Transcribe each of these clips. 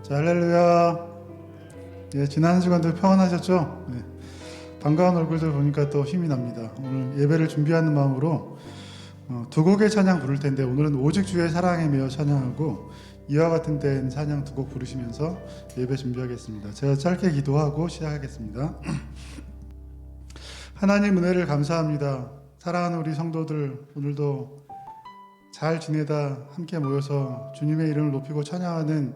자, 할렐루야. 예, 지난 한 주간도 평안하셨죠? 네. 반가운 얼굴들 보니까 또 힘이 납니다. 오늘 예배를 준비하는 마음으로 두 곡의 찬양 부를 텐데, 오늘은 오직 주의 사랑에 매여 찬양하고 이와 같은 때엔 찬양 두 곡 부르시면서 예배 준비하겠습니다. 제가 짧게 기도하고 시작하겠습니다. 하나님 은혜를 감사합니다. 사랑하는 우리 성도들, 오늘도 잘 지내다 함께 모여서 주님의 이름을 높이고 찬양하는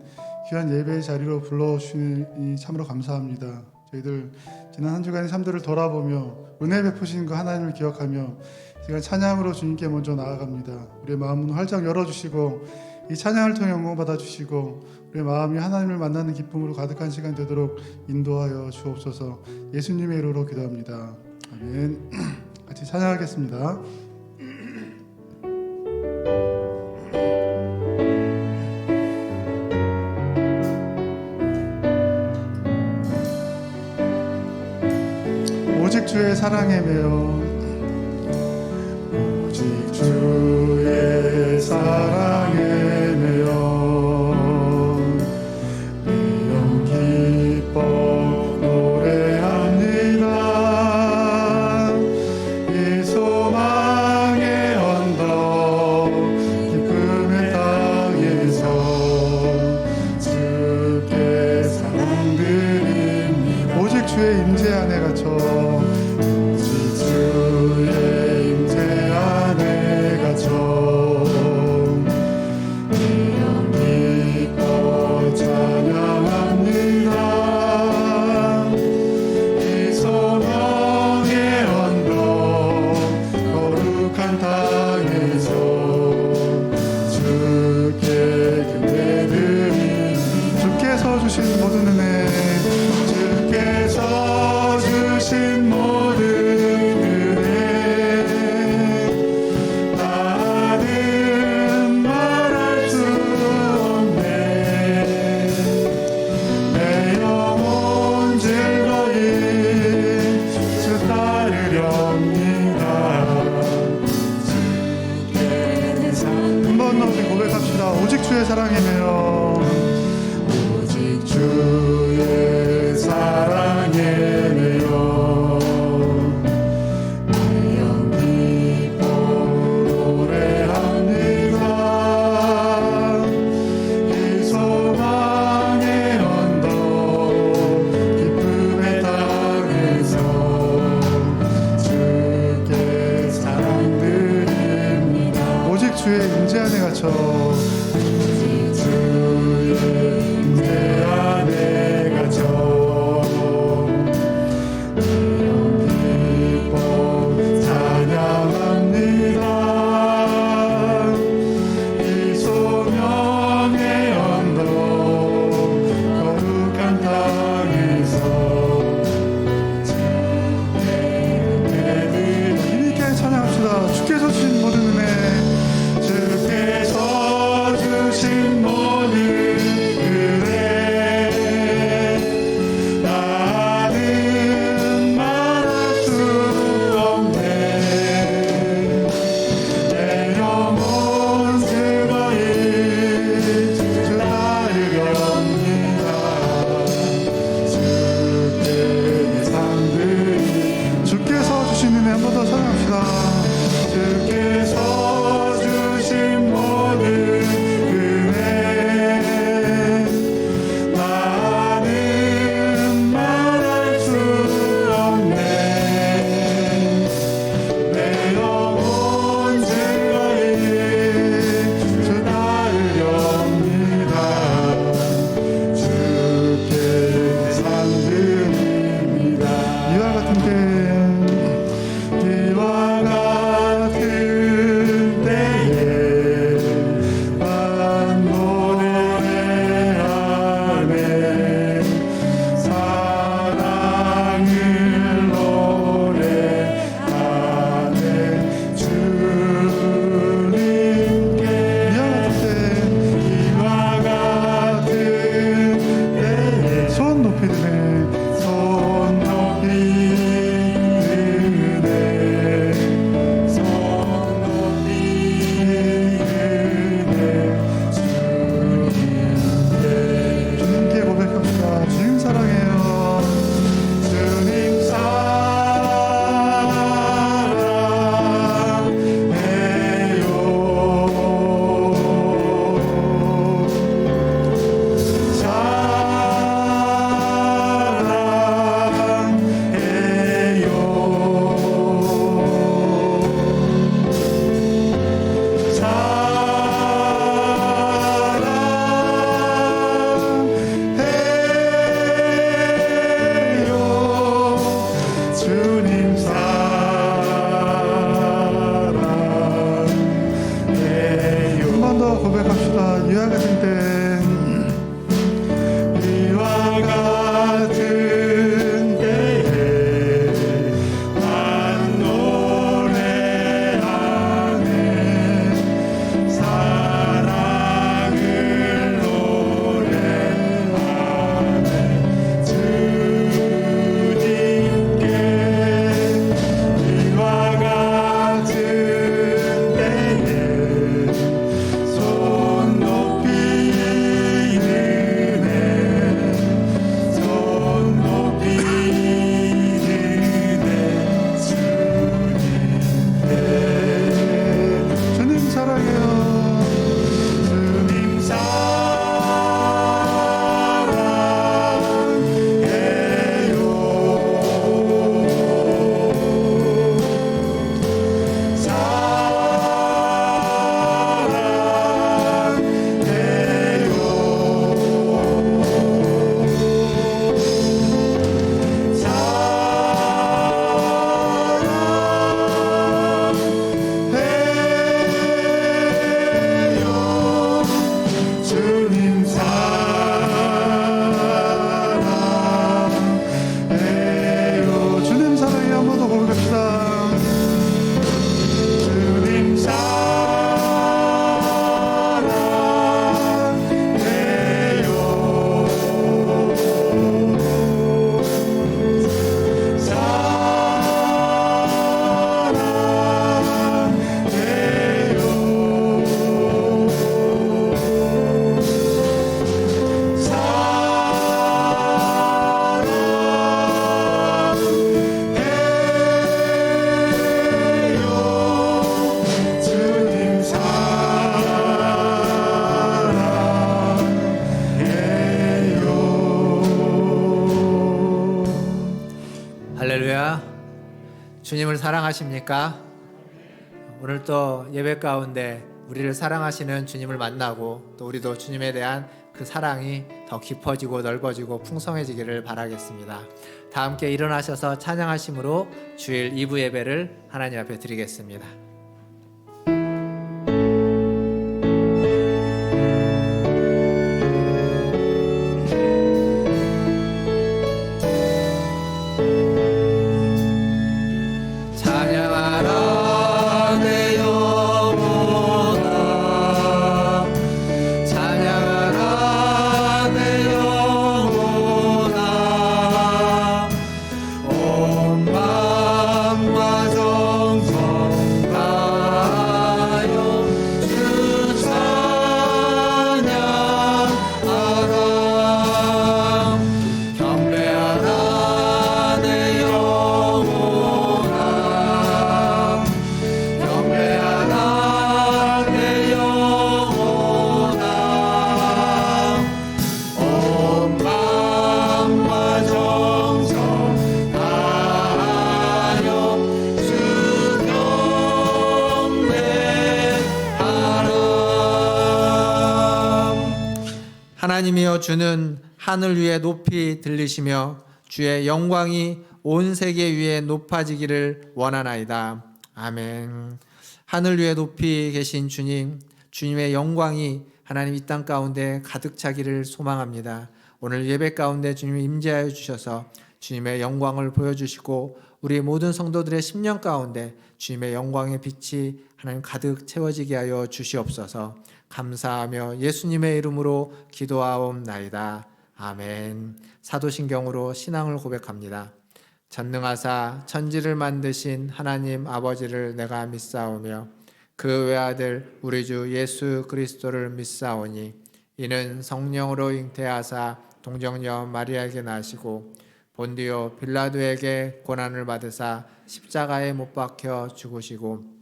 귀한 예배의 자리로 불러주시니 참으로 감사합니다. 저희들 지난 한 주간의 삶들을 돌아보며 은혜 베푸신 그 하나님을 기억하며 시간 찬양으로 주님께 먼저 나아갑니다. 우리의 마음은 활짝 열어주시고 이 찬양을 통해 영광 받아주시고 우리의 마음이 하나님을 만나는 기쁨으로 가득한 시간 되도록 인도하여 주옵소서. 예수님의 이름으로 기도합니다. 아멘. 같이 찬양하겠습니다. 오직 주의 사랑에 매여, 오직 주의 사랑에 매여 기뻐 노래합니다. 이 소망의 언덕 기쁨의 땅에서 주께 사랑드립니다. 오직 주의 임재 안에 갇혀, 주의 임재 안에 갇혀 기뻐 찬양합니다. 이 소망의 언덕 거룩한 땅에서 주께 경배드립니다. 주께서 주신 모든 은혜, 주께서 주신 모든 오직 주의 사랑에 매여, 오직 주의 주님을 사랑하십니까? 오늘 또 예배 가운데 우리를 사랑하시는 주님을 만나고 또 우리도 주님에 대한 그 사랑이 더 깊어지고 넓어지고 풍성해지기를 바라겠습니다. 다 함께 일어나셔서 찬양하심으로 주일 2부 예배를 하나님 앞에 드리겠습니다. 하나님이여 주는 하늘 위에 높이 들리시며 주의 영광이 온 세계 위에 높아지기를 원하나이다. 아멘. 하늘 위에 높이 계신 주님, 주님의 영광이 하나님 이 땅 가운데 가득 차기를 소망합니다. 오늘 예배 가운데 주님이 임재하여 주셔서 주님의 영광을 보여주시고 우리 모든 성도들의 심령 가운데 주님의 영광의 빛이 하나님 가득 채워지게 하여 주시옵소서. 감사하며 예수님의 이름으로 기도하옵나이다. 아멘. 사도신경으로 신앙을 고백합니다. 전능하사 천지를 만드신 하나님 아버지를 내가 믿사오며 그 외아들 우리 주 예수 그리스도를 믿사오니 이는 성령으로 잉태하사 동정녀 마리아에게 나시고 본디오 빌라도에게 고난을 받으사 십자가에 못 박혀 죽으시고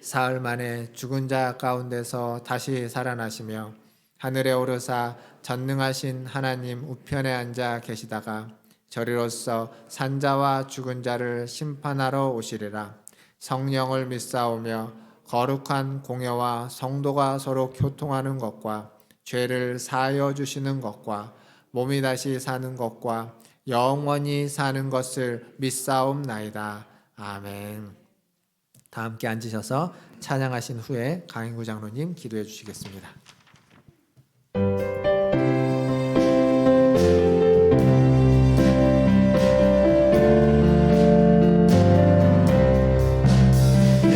사흘 만에 죽은 자 가운데서 다시 살아나시며 하늘에 오르사 전능하신 하나님 우편에 앉아 계시다가 저리로서 산자와 죽은 자를 심판하러 오시리라. 성령을 믿사오며 거룩한 공회와 성도가 서로 교통하는 것과 죄를 사하여 주시는 것과 몸이 다시 사는 것과 영원히 사는 것을 믿사옵나이다. 아멘. 다 함께 앉으셔서 찬양하신 후에 강인구 장로님 기도해 주시겠습니다.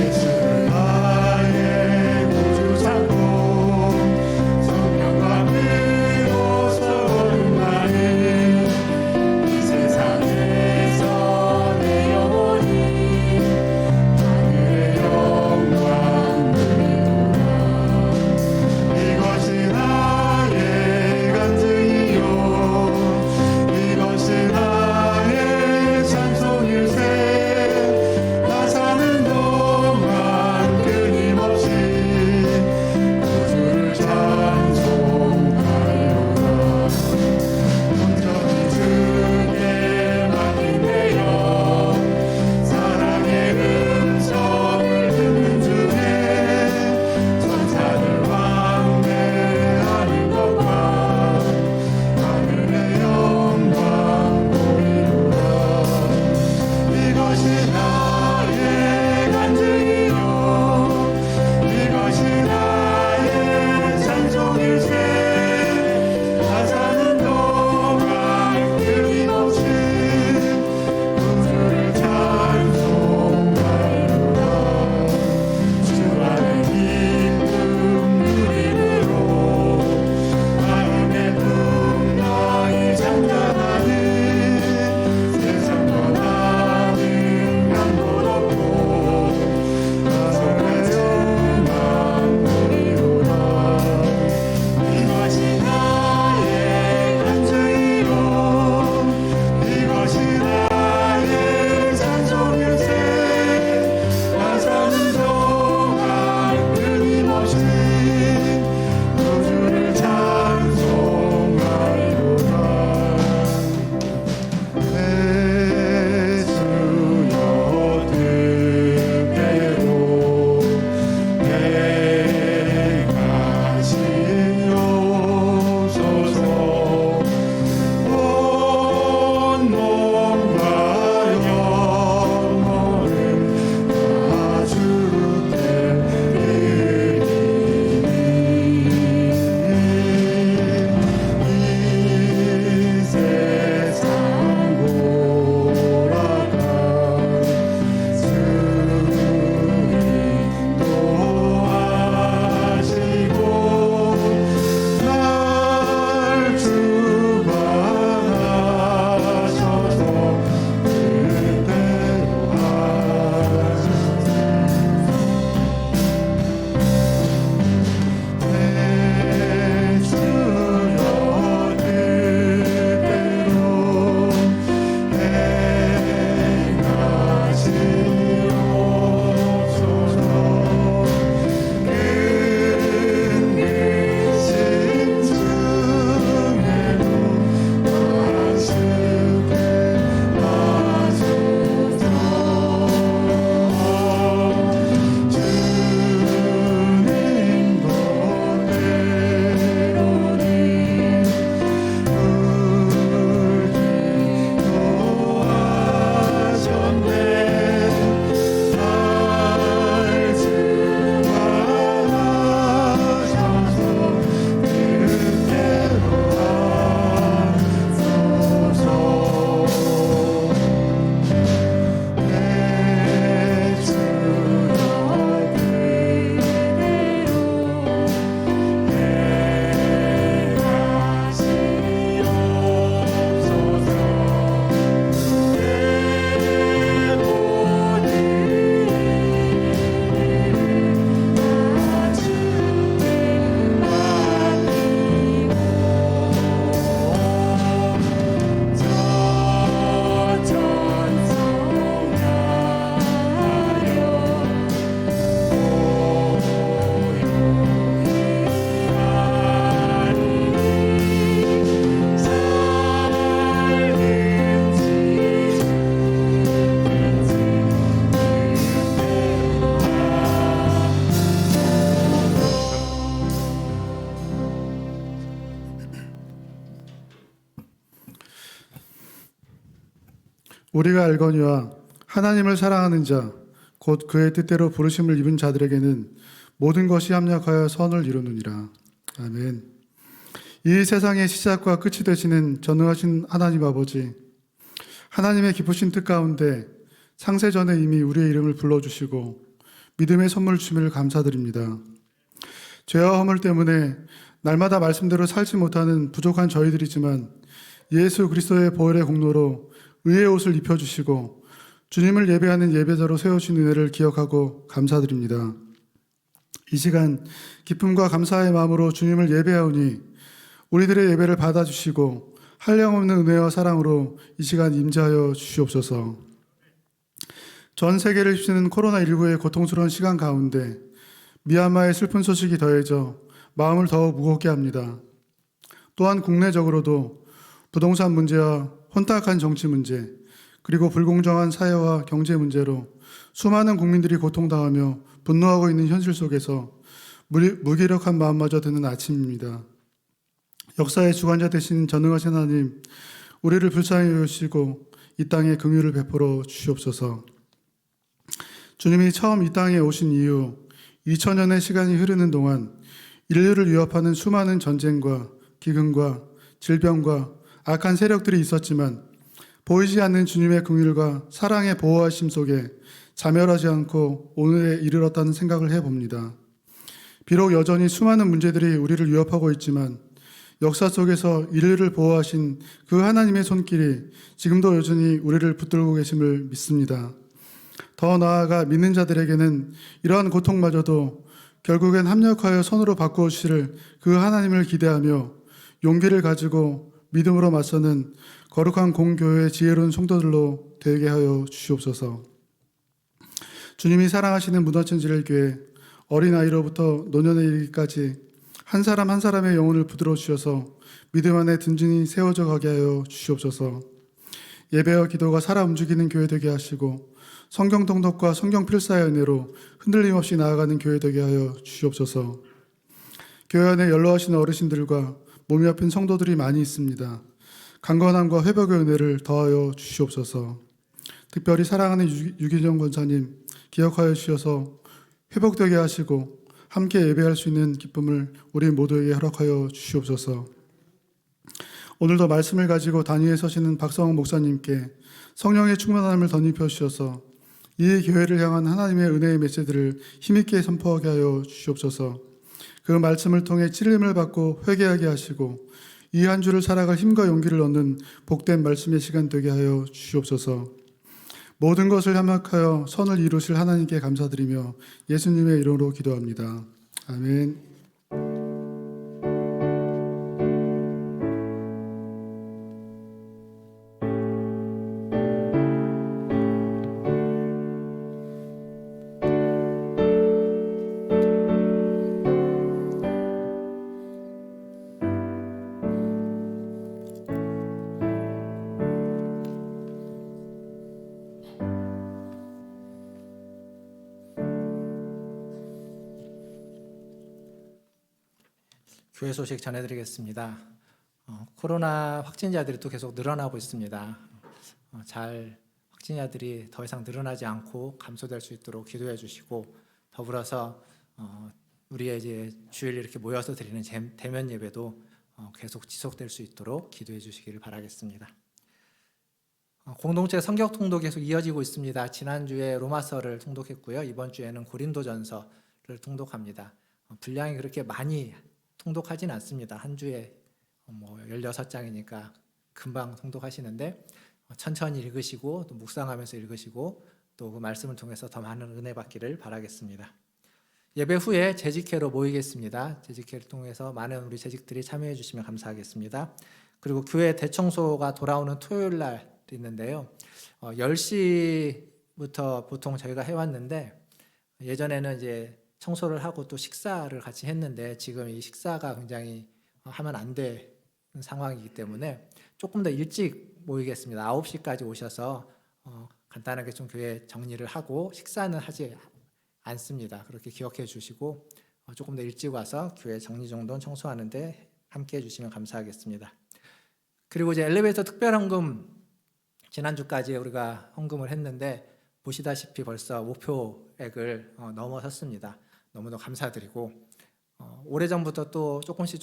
예수를 우리가 알거니와 하나님을 사랑하는 자, 곧 그의 뜻대로 부르심을 입은 자들에게는 모든 것이 합력하여 선을 이루느니라. 아멘. 이 세상의 시작과 끝이 되시는 전능하신 하나님 아버지, 하나님의 기쁘신 뜻 가운데 상세전에 이미 우리의 이름을 불러주시고 믿음의 선물 주심을 감사드립니다. 죄와 허물 때문에 날마다 말씀대로 살지 못하는 부족한 저희들이지만 예수 그리스도의 보혈의 공로로 의의 옷을 입혀주시고 주님을 예배하는 예배자로 세우신 은혜를 기억하고 감사드립니다. 이 시간 기쁨과 감사의 마음으로 주님을 예배하오니 우리들의 예배를 받아주시고 한량없는 은혜와 사랑으로 이 시간 임재하여 주시옵소서. 전 세계를 휩쓰는 코로나19의 고통스러운 시간 가운데 미얀마의 슬픈 소식이 더해져 마음을 더욱 무겁게 합니다. 또한 국내적으로도 부동산 문제와 혼탁한 정치 문제, 그리고 불공정한 사회와 경제 문제로 수많은 국민들이 고통당하며 분노하고 있는 현실 속에서 무기력한 마음마저 드는 아침입니다. 역사의 주관자 되신 전능하신 하나님, 우리를 불쌍히 여기시고 이 땅에 긍휼을 베풀어 주시옵소서. 주님이 처음 이 땅에 오신 이후 2000년의 시간이 흐르는 동안 인류를 위협하는 수많은 전쟁과 기근과 질병과 악한 세력들이 있었지만 보이지 않는 주님의 긍휼과 사랑의 보호하심 속에 자멸하지 않고 오늘에 이르렀다는 생각을 해봅니다. 비록 여전히 수많은 문제들이 우리를 위협하고 있지만 역사 속에서 인류를 보호하신 그 하나님의 손길이 지금도 여전히 우리를 붙들고 계심을 믿습니다. 더 나아가 믿는 자들에게는 이러한 고통마저도 결국엔 합력하여 선으로 바꾸어 주실 그 하나님을 기대하며 용기를 가지고 믿음으로 맞서는 거룩한 공교회의 지혜로운 성도들로 되게 하여 주시옵소서. 주님이 사랑하시는 문화천지를교회 어린아이로부터 노년에 이르기까지 한 사람 한 사람의 영혼을 붙들어 주셔서 믿음 안에 든든히 세워져 가게 하여 주시옵소서. 예배와 기도가 살아 움직이는 교회 되게 하시고 성경 통독과 성경 필사의 은혜로 흔들림 없이 나아가는 교회 되게 하여 주시옵소서. 교회 안에 연로하신 어르신들과 몸이 아픈 성도들이 많이 있습니다. 강건함과 회복의 은혜를 더하여 주시옵소서. 특별히 사랑하는 유기정 권사님 기억하여 주셔서 회복되게 하시고 함께 예배할 수 있는 기쁨을 우리 모두에게 허락하여 주시옵소서. 오늘도 말씀을 가지고 단위에 서시는 박성원 목사님께 성령의 충만함을 덧입혀 주셔서 이 교회를 향한 하나님의 은혜의 메시지를 힘있게 선포하게 하여 주시옵소서. 그 말씀을 통해 찔림을 받고 회개하게 하시고 이 한 주를 살아갈 힘과 용기를 얻는 복된 말씀의 시간 되게 하여 주시옵소서. 모든 것을 협력하여 선을 이루실 하나님께 감사드리며 예수님의 이름으로 기도합니다. 아멘. 교회 소식 전해드리겠습니다. 코로나 확진자들이 또 계속 늘어나고 있습니다. 잘 확진자들이 더 이상 늘어나지 않고 감소될 수 있도록 기도해 주시고 더불어서 우리의 이제 주일 이렇게 모여서 드리는 대면 예배도 계속 지속될 수 있도록 기도해 주시기를 바라겠습니다. 공동체 성경 통독 계속 이어지고 있습니다. 지난주에 로마서를 통독했고요. 이번 주에는 고린도전서를 통독합니다. 분량이 그렇게 많이 통독하진 않습니다. 한 주에 16장이니까 금방 통독하시는데 천천히 읽으시고 또 묵상하면서 읽으시고 또 그 말씀을 통해서 더 많은 은혜 받기를 바라겠습니다. 예배 후에 재직회로 모이겠습니다. 재직회를 통해서 많은 우리 재직들이 참여해 주시면 감사하겠습니다. 그리고 교회 대청소가 돌아오는 토요일 날 있는데요. 10시부터 보통 저희가 해왔는데 예전에는 이제 청소를 하고 또 식사를 같이 했는데 지금 이 식사가 굉장히 하면 안 되는 상황이기 때문에 조금 더 일찍 모이겠습니다. 9시까지 오셔서 간단하게 좀 교회 정리를 하고 식사는 하지 않습니다. 그렇게 기억해 주시고 조금 더 일찍 와서 교회 정리 정돈 청소하는데 함께 해 주시면 감사하겠습니다. 그리고 이제 엘리베이터 특별헌금 지난주까지 우리가 헌금을 했는데 보시다시피 벌써 목표액을 넘어섰습니다. 너무도 감사드리고 오래전부터 또 조금씩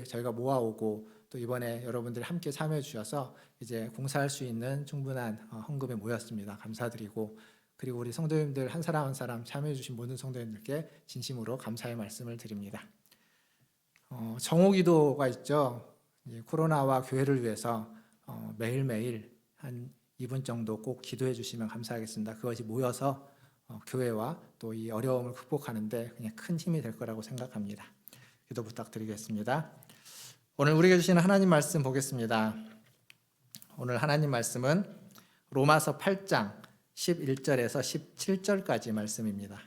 저희가 모아오고 또 이번에 여러분들이 함께 참여해 주셔서 이제 공사할 수 있는 충분한 헌금이 모였습니다. 감사드리고 그리고 우리 성도님들 한 사람 한 사람 참여해 주신 모든 성도님들께 진심으로 감사의 말씀을 드립니다. 정오기도가 있죠. 코로나와 교회를 위해서 매일매일 한 2분 정도 꼭 기도해 주시면 감사하겠습니다. 그것이 모여서 교회와 또 이 어려움을 극복하는데 그냥 큰 힘이 될 거라고 생각합니다. 기도 부탁드리겠습니다. 오늘 우리에게 주시는 하나님 말씀 보겠습니다. 오늘 하나님 말씀은 로마서 8장 11절에서 17절까지 말씀입니다.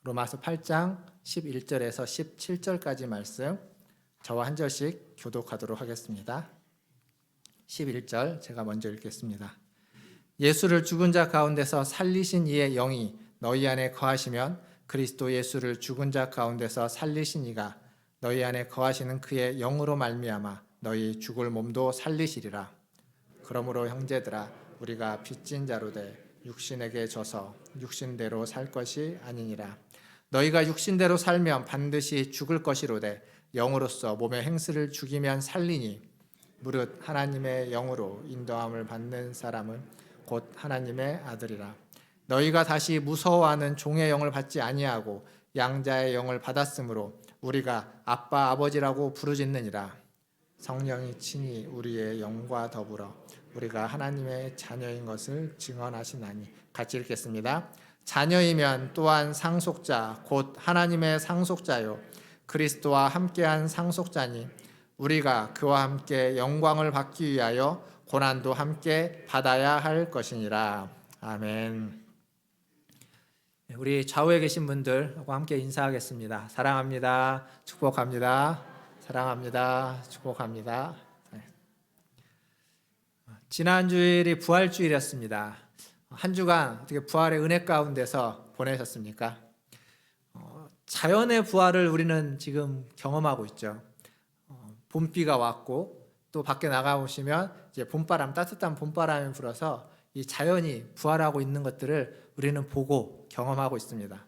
로마서 8장 11절에서 17절까지 말씀 저와 한 절씩 교독하도록 하겠습니다. 11절 제가 먼저 읽겠습니다. 예수를 죽은 자 가운데서 살리신 이의 영이 너희 안에 거하시면 그리스도 예수를 죽은 자 가운데서 살리신 이가 너희 안에 거하시는 그의 영으로 말미암아 너희 죽을 몸도 살리시리라. 그러므로 형제들아 우리가 빚진 자로 돼 육신에게 져서 육신대로 살 것이 아니니라. 너희가 육신대로 살면 반드시 죽을 것이로되 영으로서 몸의 행실을 죽이면 살리니 무릇 하나님의 영으로 인도함을 받는 사람은 곧 하나님의 아들이라. 너희가 다시 무서워하는 종의 영을 받지 아니하고 양자의 영을 받았으므로 우리가 아빠 아버지라고 부르짖느니라. 성령이 친히 우리의 영과 더불어 우리가 하나님의 자녀인 것을 증언하시나니. 같이 읽겠습니다. 자녀이면 또한 상속자 곧 하나님의 상속자요 그리스도와 함께한 상속자니 우리가 그와 함께 영광을 받기 위하여 고난도 함께 받아야 할 것이니라. 아멘. 우리 좌우에 계신 분들과 함께 인사하겠습니다. 사랑합니다. 축복합니다. 사랑합니다. 축복합니다. 지난 주일이 부활주일이었습니다. 한 주간 어떻게 부활의 은혜 가운데서 보내셨습니까? 자연의 부활을 우리는 지금 경험하고 있죠. 봄비가 왔고 또 밖에 나가 보시면 이제 봄바람, 따뜻한 봄바람이 불어서 이 자연이 부활하고 있는 것들을 우리는 보고 경험하고 있습니다.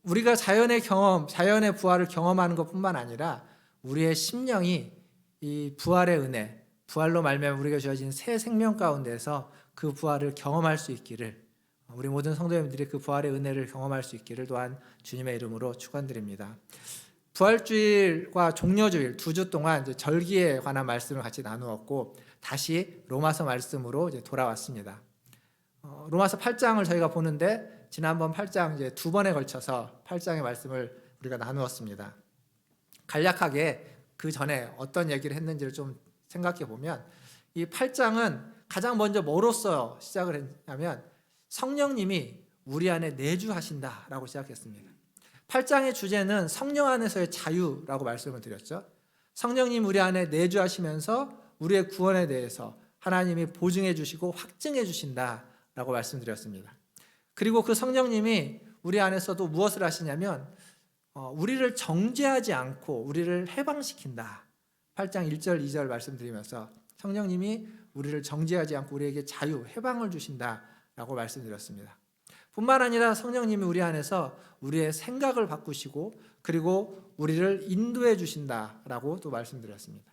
우리가 자연의 부활을 경험하는 것뿐만 아니라 우리의 심령이 이 부활의 은혜, 부활로 말미암아 우리가 주어진 새 생명 가운데서 그 부활을 경험할 수 있기를, 우리 모든 성도님들이 그 부활의 은혜를 경험할 수 있기를 또한 주님의 이름으로 축원드립니다. 부활주일과 종려주일 2주 동안 이제 절기에 관한 말씀을 같이 나누었고 다시 로마서 말씀으로 이제 돌아왔습니다. 로마서 8장을 저희가 보는데 지난번 8장 이제 2번에 걸쳐서 8장의 말씀을 우리가 나누었습니다. 간략하게 그 전에 어떤 얘기를 했는지를 좀 생각해 보면 이 8장은 가장 먼저 뭐로써 시작을 했냐면 성령님이 우리 안에 내주하신다라고 시작했습니다. 8장의 주제는 성령 안에서의 자유라고 말씀을 드렸죠. 성령님 우리 안에 내주하시면서 우리의 구원에 대해서 하나님이 보증해 주시고 확증해 주신다라고 말씀드렸습니다. 그리고 그 성령님이 우리 안에서도 무엇을 하시냐면 우리를 정죄하지 않고 우리를 해방시킨다. 8장 1절 2절 말씀드리면서 성령님이 우리를 정죄하지 않고 우리에게 자유, 해방을 주신다라고 말씀드렸습니다. 뿐만 아니라 성령님이 우리 안에서 우리의 생각을 바꾸시고 그리고 우리를 인도해 주신다라고 또 말씀드렸습니다.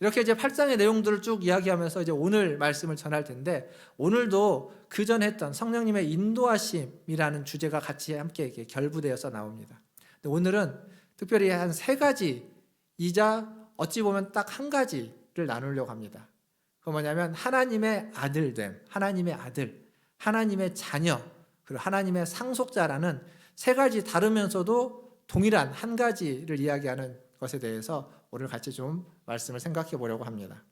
이렇게 이제 8장의 내용들을 쭉 이야기하면서 이제 오늘 말씀을 전할 텐데 오늘도 그 전에 했던 성령님의 인도하심이라는 주제가 같이 함께 이렇게 결부되어서 나옵니다. 오늘은 특별히 한 3가지이자 어찌 보면 딱 한 가지를 나누려고 합니다. 그건 뭐냐면 하나님의 아들됨, 하나님의 아들, 하나님의 자녀, 그리고 하나님의 상속자라는 3가지 다르면서도 동일한 한 가지를 이야기하는 것에 대해서 오늘 같이 좀 말씀을 생각해 보려고 합니다.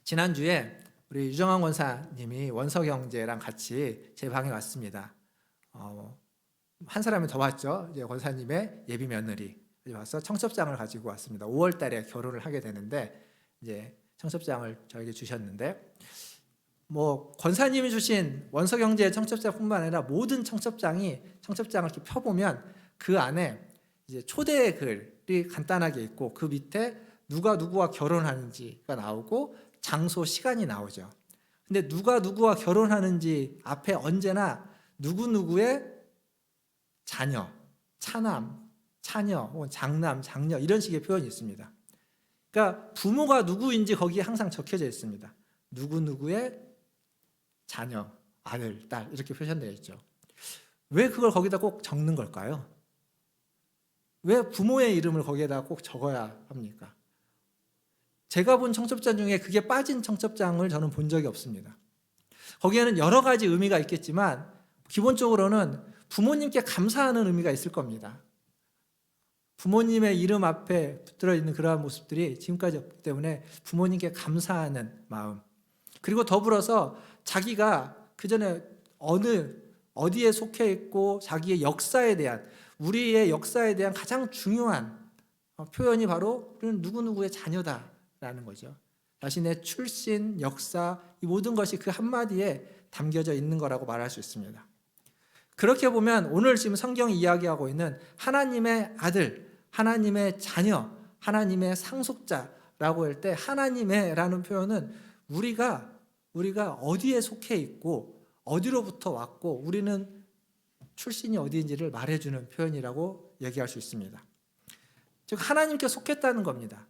지난주에 우리 유정환 권사님이 원석형제랑 같이 제 방에 왔습니다. 한 사람이 더 왔죠. 이제 권사님의 예비 며느리 와서 청첩장을 가지고 왔습니다. 5월 달에 결혼을 하게 되는데 이제 청첩장을 저에게 주셨는데 권사님이 주신 원석 형제의 청첩장뿐만 아니라 모든 청첩장을 이렇게 펴보면 그 안에 이제 초대의 글, 표현들이 간단하게 있고 그 밑에 누가 누구와 결혼하는지가 나오고 장소, 시간이 나오죠. 근데 누가 누구와 결혼하는지 앞에 언제나 누구누구의 자녀, 차남, 차녀, 혹은 장남, 장녀 이런 식의 표현이 있습니다. 그러니까 부모가 누구인지 거기에 항상 적혀져 있습니다. 누구누구의 자녀, 아들, 딸 이렇게 표현되어 있죠. 왜 그걸 거기다 꼭 적는 걸까요? 왜 부모의 이름을 거기에다 꼭 적어야 합니까? 제가 본 청첩장 중에 그게 빠진 청첩장을 저는 본 적이 없습니다. 거기에는 여러 가지 의미가 있겠지만 기본적으로는 부모님께 감사하는 의미가 있을 겁니다. 부모님의 이름 앞에 붙들어 있는 그러한 모습들이 지금까지 없기 때문에 부모님께 감사하는 마음, 그리고 더불어서 자기가 그 전에 어디에 속해 있고 자기의 역사에 대한, 우리의 역사에 대한 가장 중요한 표현이 바로 우리는 누구누구의 자녀다라는 거죠. 자신의 출신, 역사, 이 모든 것이 그 한마디에 담겨져 있는 거라고 말할 수 있습니다. 그렇게 보면 오늘 지금 성경이 이야기하고 있는 하나님의 아들, 하나님의 자녀, 하나님의 상속자라고 할 때 하나님의라는 표현은 우리가 어디에 속해 있고 어디로부터 왔고 우리는 출신이 어디인지를 말해주는 표현이라고 얘기할 수 있습니다. 즉 하나님께 속했다는 겁니다.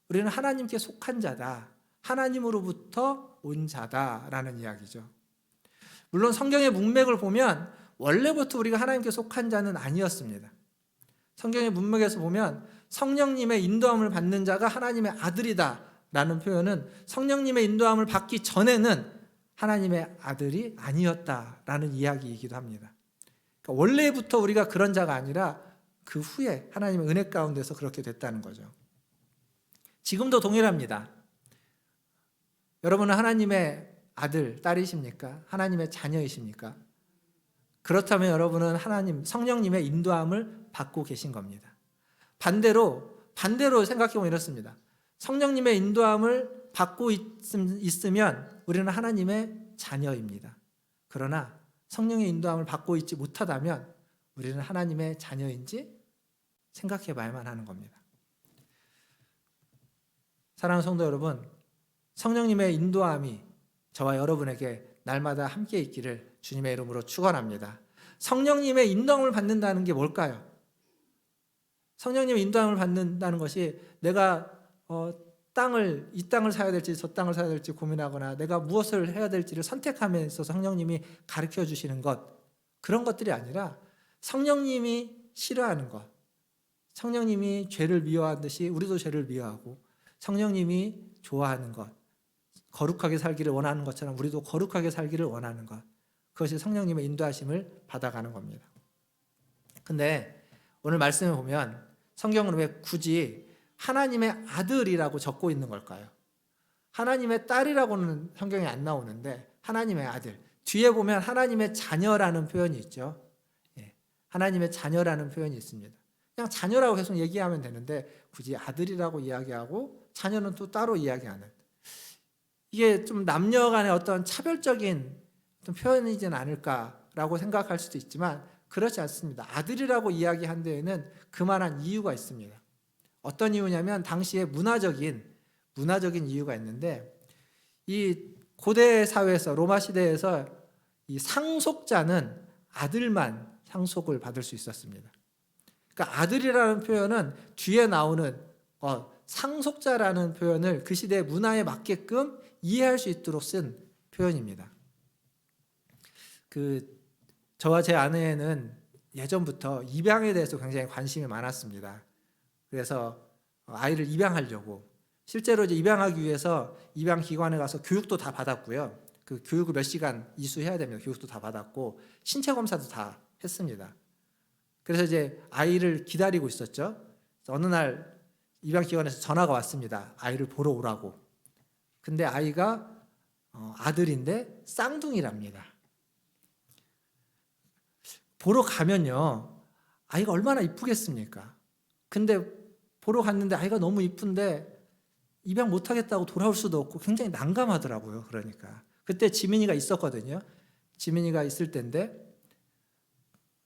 우리는 하나님께 속한 자다, 하나님으로부터 온 자다라는 이야기죠. 물론 성경의 문맥을 보면 원래부터 우리가 하나님께 속한 자는 아니었습니다. 성경의 문맥에서 보면 성령님의 인도함을 받는 자가 하나님의 아들이다 라는 표현은 성령님의 인도함을 받기 전에는 하나님의 아들이 아니었다라는 이야기이기도 합니다. 그러니까 원래부터 우리가 그런 자가 아니라 그 후에 하나님의 은혜 가운데서 그렇게 됐다는 거죠. 지금도 동일합니다. 여러분은 하나님의 아들, 딸이십니까? 하나님의 자녀이십니까? 그렇다면 여러분은 성령님의 인도함을 받고 계신 겁니다. 반대로 생각해보면 이렇습니다. 성령님의 인도함을 받고 있으면 우리는 하나님의 자녀입니다. 그러나 성령의 인도함을 받고 있지 못하다면 우리는 하나님의 자녀인지 생각해 봐야만 하는 겁니다. 사랑하는 성도 여러분, 성령님의 인도함이 저와 여러분에게 날마다 함께 있기를 주님의 이름으로 축원합니다. 성령님의 인도함을 받는다는 게 뭘까요? 성령님의 인도함을 받는다는 것이 내가 이 땅을 사야 될지 저 땅을 사야 될지 고민하거나 내가 무엇을 해야 될지를 선택함에 있어서 성령님이 가르쳐 주시는 것, 그런 것들이 아니라 성령님이 싫어하는 것, 성령님이 죄를 미워하듯이 우리도 죄를 미워하고 성령님이 좋아하는 것, 거룩하게 살기를 원하는 것처럼 우리도 거룩하게 살기를 원하는 것, 그것이 성령님의 인도하심을 받아가는 겁니다. 근데 오늘 말씀을 보면 성경은 왜 굳이 하나님의 아들이라고 적고 있는 걸까요? 하나님의 딸이라고는 성경에 안 나오는데 하나님의 아들, 뒤에 보면 하나님의 자녀라는 표현이 있죠. 하나님의 자녀라는 표현이 있습니다. 그냥 자녀라고 계속 얘기하면 되는데 굳이 아들이라고 이야기하고 자녀는 또 따로 이야기하는, 이게 좀 남녀 간의 어떤 차별적인 어떤 표현이진 않을까라고 생각할 수도 있지만 그렇지 않습니다. 아들이라고 이야기한 데에는 그만한 이유가 있습니다. 어떤 이유냐면 당시에 문화적인 이유가 있는데, 이 고대 사회에서, 로마 시대에서 이 상속자는 아들만 상속을 받을 수 있었습니다. 그러니까 아들이라는 표현은 뒤에 나오는 상속자라는 표현을 그 시대의 문화에 맞게끔 이해할 수 있도록 쓴 표현입니다. 저와 제 아내는 예전부터 입양에 대해서 굉장히 관심이 많았습니다. 그래서 아이를 입양하려고 실제로 이제 입양하기 위해서 입양기관에 가서 교육도 다 받았고요. 그 교육을 몇 시간 이수해야 됩니다. 교육도 다 받았고 신체 검사도 다 했습니다. 그래서 이제 아이를 기다리고 있었죠. 어느 날 입양기관에서 전화가 왔습니다. 아이를 보러 오라고. 근데 아이가 아들인데 쌍둥이랍니다. 보러 가면요, 아이가 얼마나 이쁘겠습니까? 근데 보러 갔는데 아이가 너무 이쁜데 입양 못하겠다고 돌아올 수도 없고 굉장히 난감하더라고요. 그러니까 그때 지민이가 있었거든요. 지민이가 있을 때인데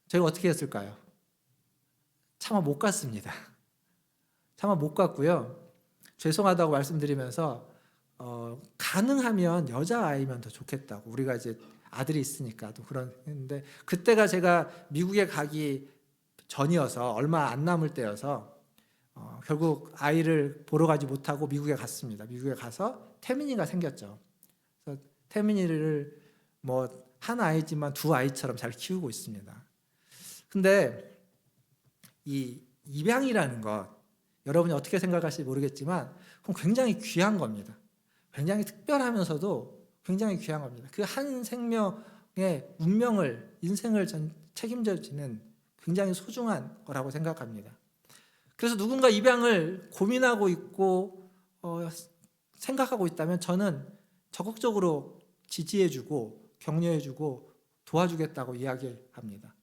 저희가 어떻게 했을까요? 차마 못 갔습니다. 차마 못 갔고요. 죄송하다고 말씀드리면서 가능하면 여자아이면 더 좋겠다고, 우리가 이제 아들이 있으니까 또 그런데, 그때가 제가 미국에 가기 전이어서 얼마 안 남을 때여서 결국 아이를 보러 가지 못하고 미국에 갔습니다. 미국에 가서 태민이가 생겼죠. 그래서 태민이를 뭐 한 아이지만 두 아이처럼 잘 키우고 있습니다. 근데 이 입양이라는 것, 여러분이 어떻게 생각하실지 모르겠지만 그건 굉장히 귀한 겁니다. 굉장히 특별하면서도 굉장히 귀한 겁니다. 그 한 생명의 운명을, 인생을 책임져 지는 굉장히 소중한 거라고 생각합니다. 그래서 누군가 입양을 고민하고 있고 생각하고 있다면 저는 적극적으로 지지해주고 격려해주고 도와주겠다고 이야기합니다.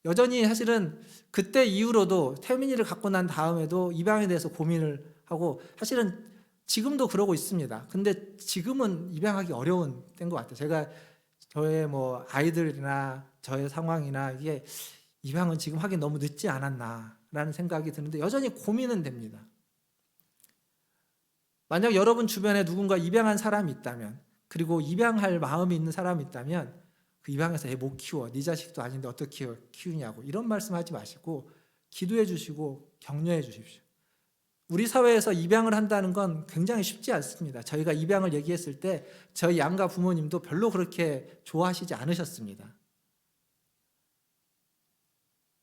여전히 사실은 그때 이후로도 태민이를 갖고 난 다음에도 입양에 대해서 고민을 하고, 사실은 지금도 그러고 있습니다. 근데 지금은 입양하기 어려운 때인 것 같아요. 제가 저의 뭐 아이들이나 저의 상황이나 이게 입양은 지금 하기 너무 늦지 않았나라는 생각이 드는데 여전히 고민은 됩니다. 만약 여러분 주변에 누군가 입양한 사람이 있다면, 그리고 입양할 마음이 있는 사람이 있다면 그 입양해서 애 못 키워, 네 자식도 아닌데 어떻게 키우냐고 이런 말씀하지 마시고 기도해 주시고 격려해 주십시오. 우리 사회에서 입양을 한다는 건 굉장히 쉽지 않습니다. 저희가 입양을 얘기했을 때 저희 양가 부모님도 별로 그렇게 좋아하시지 않으셨습니다.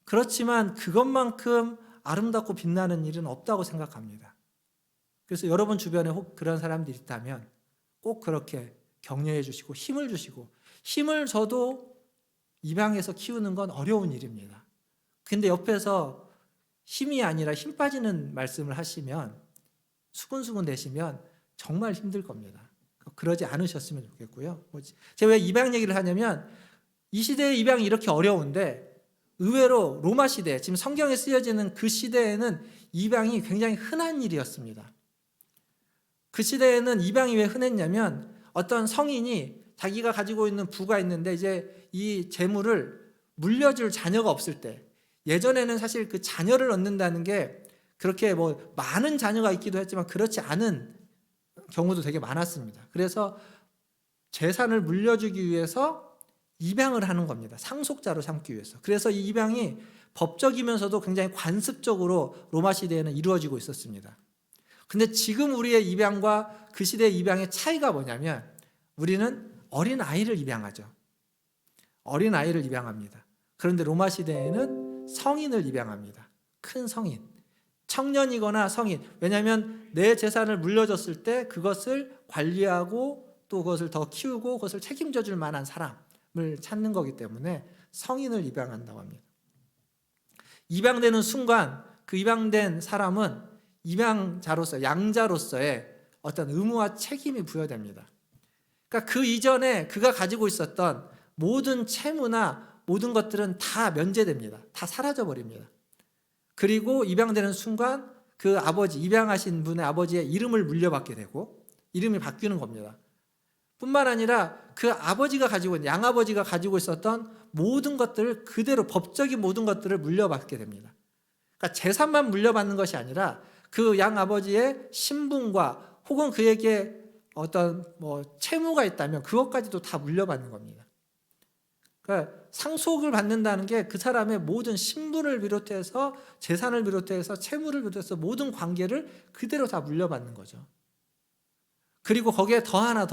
그렇지만 그것만큼 아름답고 빛나는 일은 없다고 생각합니다. 그래서 여러분 주변에 혹 그런 사람들이 있다면 꼭 그렇게 격려해 주시고 힘을 주시고, 힘을 줘도 입양해서 키우는 건 어려운 일입니다. 근데 옆에서 힘이 아니라 힘 빠지는 말씀을 하시면, 수근수근 대시면 정말 힘들 겁니다. 그러지 않으셨으면 좋겠고요. 제가 왜 입양 얘기를 하냐면, 이 시대에 입양이 이렇게 어려운데 의외로 로마 시대, 지금 성경에 쓰여지는 그 시대에는 입양이 굉장히 흔한 일이었습니다. 그 시대에는 입양이 왜 흔했냐면, 어떤 성인이 자기가 가지고 있는 부가 있는데 이제 이 재물을 물려줄 자녀가 없을 때, 예전에는 사실 그 자녀를 얻는다는 게 그렇게 뭐 많은 자녀가 있기도 했지만 그렇지 않은 경우도 되게 많았습니다. 그래서 재산을 물려주기 위해서 입양을 하는 겁니다. 상속자로 삼기 위해서. 그래서 이 입양이 법적이면서도 굉장히 관습적으로 로마 시대에는 이루어지고 있었습니다. 근데 지금 우리의 입양과 그 시대의 입양의 차이가 뭐냐면, 우리는 어린 아이를 입양하죠. 어린 아이를 입양합니다. 그런데 로마 시대에는 성인을 입양합니다. 큰 성인, 청년이거나 성인. 왜냐하면 내 재산을 물려줬을 때 그것을 관리하고 또 그것을 더 키우고 그것을 책임져 줄 만한 사람을 찾는 거기 때문에 성인을 입양한다고 합니다. 입양되는 순간 그 입양된 사람은 입양자로서, 양자로서의 어떤 의무와 책임이 부여됩니다. 그러니까 그 이전에 그가 가지고 있었던 모든 채무나 모든 것들은 다 면제됩니다. 다 사라져버립니다. 그리고 입양되는 순간 그 아버지, 입양하신 분의 아버지의 이름을 물려받게 되고 이름이 바뀌는 겁니다. 뿐만 아니라 그 아버지가 가지고 있는, 양아버지가 가지고 있었던 모든 것들을 그대로, 법적인 모든 것들을 물려받게 됩니다. 그러니까 재산만 물려받는 것이 아니라 그 양아버지의 신분과 혹은 그에게 어떤 뭐 채무가 있다면 그것까지도 다 물려받는 겁니다. 그러니까 상속을 받는다는 게 그 사람의 모든 신분을 비롯해서 재산을 비롯해서 채무를 비롯해서 모든 관계를 그대로 다 물려받는 거죠. 그리고 거기에 더 하나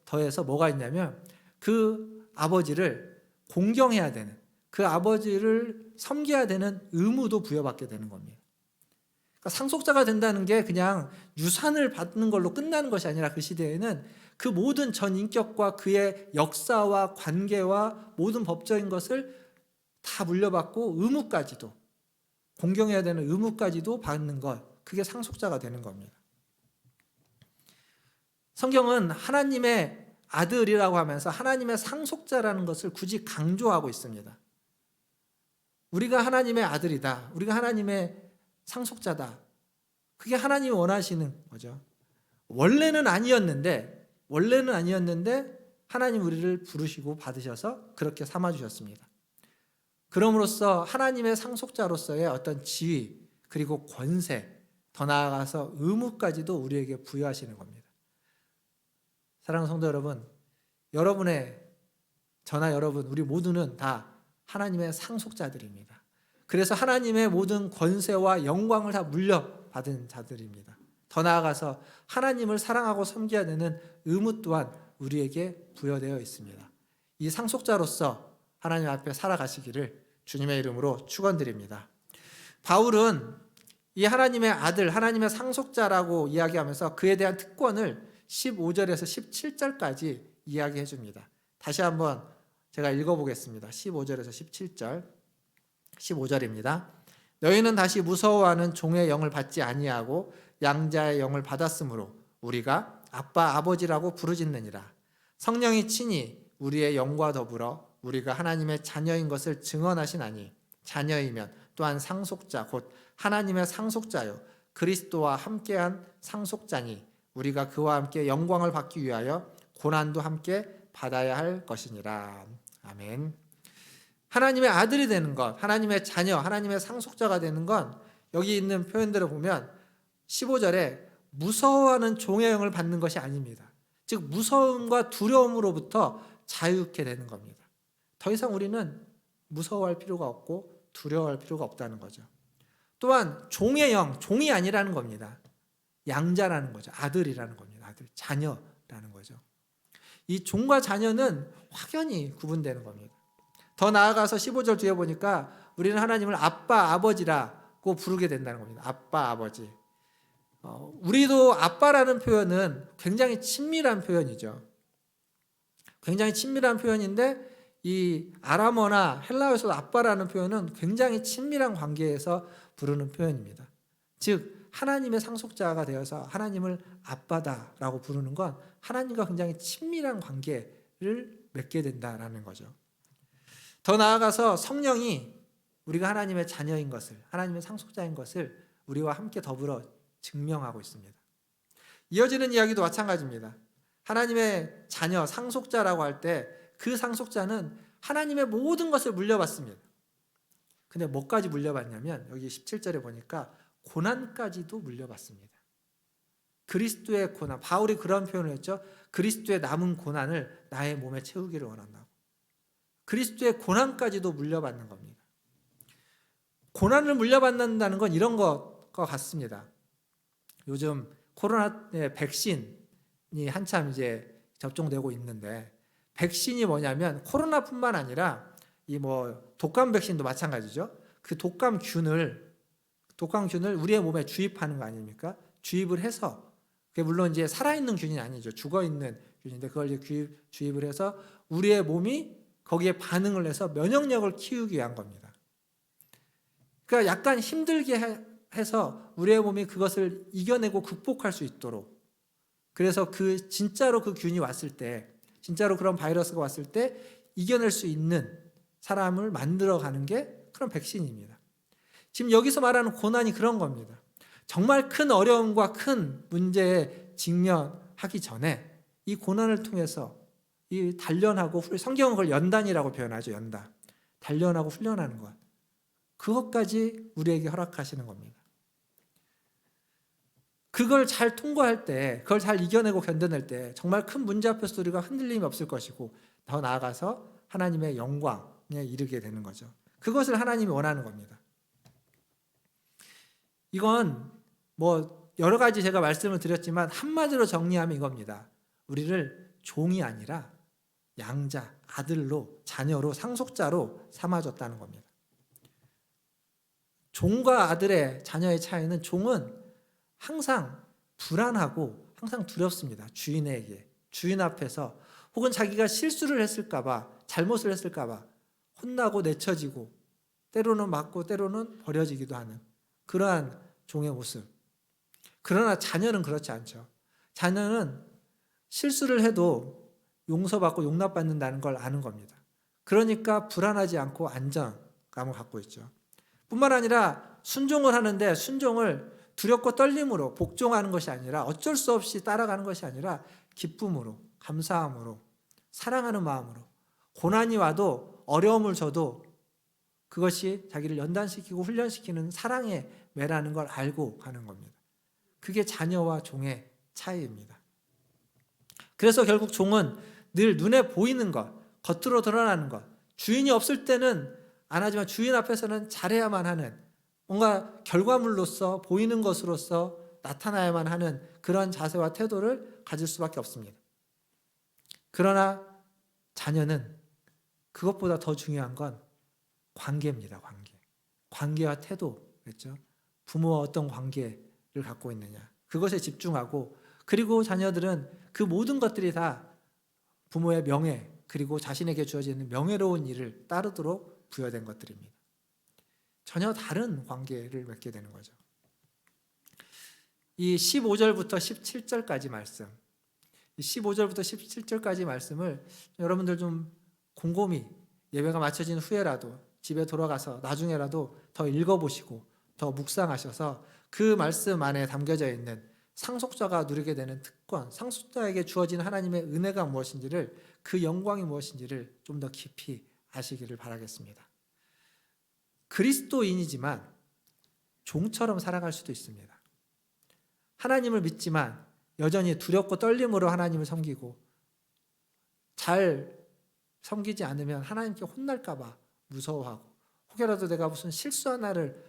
더해서 뭐가 있냐면, 그 아버지를 공경해야 되는, 그 아버지를 섬겨야 되는 의무도 부여받게 되는 겁니다. 그러니까 상속자가 된다는 게 그냥 유산을 받는 걸로 끝나는 것이 아니라 그 시대에는 그 모든 전 인격과 그의 역사와 관계와 모든 법적인 것을 다 물려받고 의무까지도, 공경해야 되는 의무까지도 받는 것, 그게 상속자가 되는 겁니다. 성경은 하나님의 아들이라고 하면서 하나님의 상속자라는 것을 굳이 강조하고 있습니다. 우리가 하나님의 아들이다, 우리가 하나님의 상속자다, 그게 하나님이 원하시는 거죠. 원래는 아니었는데 하나님 우리를 부르시고 받으셔서 그렇게 삼아주셨습니다. 그럼으로써 하나님의 상속자로서의 어떤 지위, 그리고 권세, 더 나아가서 의무까지도 우리에게 부여하시는 겁니다. 사랑하는 성도 여러분, 저나 여러분, 우리 모두는 다 하나님의 상속자들입니다. 그래서 하나님의 모든 권세와 영광을 다 물려받은 자들입니다. 더 나아가서 하나님을 사랑하고 섬겨야 되는 의무 또한 우리에게 부여되어 있습니다. 이 상속자로서 하나님 앞에 살아가시기를 주님의 이름으로 축원드립니다. 바울은 이 하나님의 아들, 하나님의 상속자라고 이야기하면서 그에 대한 특권을 15절에서 17절까지 이야기해 줍니다. 다시 한번 제가 읽어보겠습니다. 15절에서 17절. 15절입니다. 너희는 다시 무서워하는 종의 영을 받지 아니하고 양자의 영을 받았으므로 우리가 아빠 아버지라고 부르짖느니라. 성령이 친히 우리의 영과 더불어 우리가 하나님의 자녀인 것을 증언하시나니 자녀이면 또한 상속자 곧 하나님의 상속자요 그리스도와 함께한 상속자니 우리가 그와 함께 영광을 받기 위하여 고난도 함께 받아야 할 것이니라. 아멘. 하나님의 아들이 되는 것, 하나님의 자녀, 하나님의 상속자가 되는 건 여기 있는 표현들을 보면 15절에 무서워하는 종의 영을 받는 것이 아닙니다. 즉 무서움과 두려움으로부터 자유케 되는 겁니다. 더 이상 우리는 무서워할 필요가 없고 두려워할 필요가 없다는 거죠. 또한 종의 영, 종이 아니라는 겁니다. 양자라는 거죠. 아들이라는 겁니다. 아들, 자녀라는 거죠. 이 종과 자녀는 확연히 구분되는 겁니다. 더 나아가서 15절 뒤에 보니까 우리는 하나님을 아빠, 아버지라고 부르게 된다는 겁니다. 아빠, 아버지. 우리도 아빠라는 표현은 굉장히 친밀한 표현이죠. 굉장히 친밀한 표현인데 이 아람어나 헬라어에서도 아빠라는 표현은 굉장히 친밀한 관계에서 부르는 표현입니다. 즉 하나님의 상속자가 되어서 하나님을 아빠다라고 부르는 건 하나님과 굉장히 친밀한 관계를 맺게 된다라는 거죠. 더 나아가서 성령이 우리가 하나님의 자녀인 것을, 하나님의 상속자인 것을 우리와 함께 더불어 증명하고 있습니다. 이어지는 이야기도 마찬가지입니다. 하나님의 자녀, 상속자라고 할 때 그 상속자는 하나님의 모든 것을 물려받습니다. 근데 뭐까지 물려받냐면 여기 17절에 보니까 고난까지도 물려받습니다. 그리스도의 고난, 바울이 그런 표현을 했죠. 그리스도의 남은 고난을 나의 몸에 채우기를 원한다고. 그리스도의 고난까지도 물려받는 겁니다. 고난을 물려받는다는 건 이런 것과 같습니다. 요즘 코로나의 백신이 한참 이제 접종되고 있는데 백신이 뭐냐면 코로나뿐만 아니라 이 독감 백신도 마찬가지죠. 그 독감균을 우리의 몸에 주입하는 거 아닙니까? 주입을 해서 그게 물론 이제 살아있는 균이 아니죠. 죽어있는 균인데 그걸 이제 주입을 해서 우리의 몸이 거기에 반응을 해서 면역력을 키우기 위한 겁니다. 그러니까 약간 힘들게 해서 우리의 몸이 그것을 이겨내고 극복할 수 있도록 그래서 진짜로 그 균이 왔을 때 진짜로 그런 바이러스가 왔을 때 이겨낼 수 있는 사람을 만들어가는 게 그런 백신입니다. 지금 여기서 말하는 고난이 그런 겁니다. 정말 큰 어려움과 큰 문제에 직면하기 전에 이 고난을 통해서 이 단련하고 성경은 그걸 연단이라고 표현하죠. 연단. 단련하고 훈련하는 것. 그것까지 우리에게 허락하시는 겁니다. 그걸 잘 통과할 때, 그걸 잘 이겨내고 견뎌낼 때 정말 큰 문제 앞에서 우리가 흔들림이 없을 것이고 더 나아가서 하나님의 영광에 이르게 되는 거죠. 그것을 하나님이 원하는 겁니다. 이건 여러 가지 제가 말씀을 드렸지만 한마디로 정리하면 이겁니다. 우리를 종이 아니라 양자, 아들로, 자녀로, 상속자로 삼아줬다는 겁니다. 종과 아들의 자녀의 차이는 종은 항상 불안하고 항상 두렵습니다. 주인 앞에서 혹은 자기가 실수를 했을까봐 잘못을 했을까봐 혼나고 내쳐지고 때로는 맞고 때로는 버려지기도 하는 그러한 종의 모습. 그러나 자녀는 그렇지 않죠. 자녀는 실수를 해도 용서받고 용납받는다는 걸 아는 겁니다. 그러니까 불안하지 않고 안정감을 갖고 있죠. 뿐만 아니라 순종을 하는데 순종을 두렵고 떨림으로 복종하는 것이 아니라 어쩔 수 없이 따라가는 것이 아니라 기쁨으로, 감사함으로, 사랑하는 마음으로 고난이 와도 어려움을 줘도 그것이 자기를 연단시키고 훈련시키는 사랑의 매라는 걸 알고 가는 겁니다. 그게 자녀와 종의 차이입니다. 그래서 결국 종은 늘 눈에 보이는 것, 겉으로 드러나는 것, 주인이 없을 때는 안 하지만 주인 앞에서는 잘해야만 하는, 뭔가 결과물로서 보이는 것으로서 나타나야만 하는 그런 자세와 태도를 가질 수밖에 없습니다. 그러나 자녀는 그것보다 더 중요한 건 관계입니다. 관계와 태도, 그렇죠? 부모와 어떤 관계를 갖고 있느냐, 그것에 집중하고, 그리고 자녀들은 그 모든 것들이 다 부모의 명예, 그리고 자신에게 주어지는 명예로운 일을 따르도록 부여된 것들입니다. 전혀 다른 관계를 맺게 되는 거죠. 이 15절부터 17절까지 말씀, 15절부터 17절까지 말씀을 여러분들 좀 곰곰이 예배가 마쳐진 후에라도 집에 돌아가서 나중에라도 더 읽어보시고 더 묵상하셔서 그 말씀 안에 담겨져 있는 상속자가 누리게 되는 특권, 상속자에게 주어진 하나님의 은혜가 무엇인지를, 그 영광이 무엇인지를 좀 더 깊이 아시기를 바라겠습니다. 그리스도인이지만 종처럼 살아갈 수도 있습니다. 하나님을 믿지만 여전히 두렵고 떨림으로 하나님을 섬기고, 잘 섬기지 않으면 하나님께 혼날까 봐 무서워하고, 혹여라도 내가 무슨 실수 하나를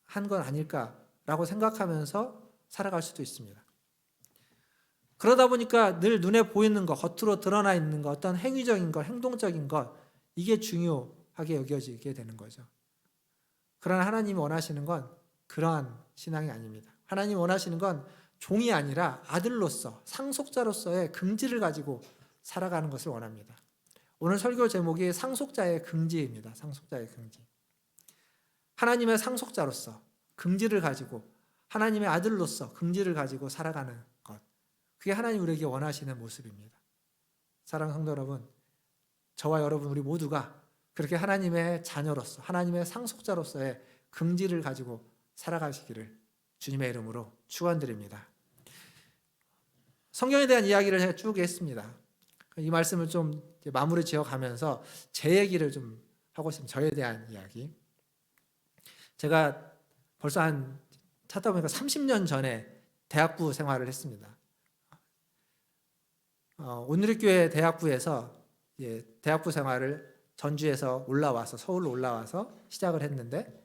한 건 아닐까라고 생각하면서 살아갈 수도 있습니다. 그러다 보니까 늘 눈에 보이는 것, 겉으로 드러나 있는 것, 어떤 행위적인 것, 행동적인 것, 이게 중요하게 여겨지게 되는 거죠. 그러나 하나님이 원하시는 건 그러한 신앙이 아닙니다. 하나님이 원하시는 건 종이 아니라 아들로서, 상속자로서의 긍지를 가지고 살아가는 것을 원합니다. 오늘 설교 제목이 상속자의 긍지입니다. 상속자의 긍지. 하나님의 상속자로서 긍지를 가지고, 하나님의 아들로서 긍지를 가지고 살아가는 것, 그게 하나님 우리에게 원하시는 모습입니다. 사랑하는 성도 여러분, 저와 여러분 우리 모두가 그렇게 하나님의 자녀로서, 하나님의 상속자로서의 긍지를 가지고 살아가시기를 주님의 이름으로 축원드립니다. 성경에 대한 이야기를 쭉 했습니다. 이 말씀을 좀 마무리 지어가면서 제 얘기를 좀 하고 있습니다. 저에 대한 이야기. 제가 벌써 찾다 보니까 30년 전에 대학부 생활을 했습니다. 온누리교회 대학부에서 대학부 생활을 전주에서 올라와서, 서울로 올라와서 시작을 했는데,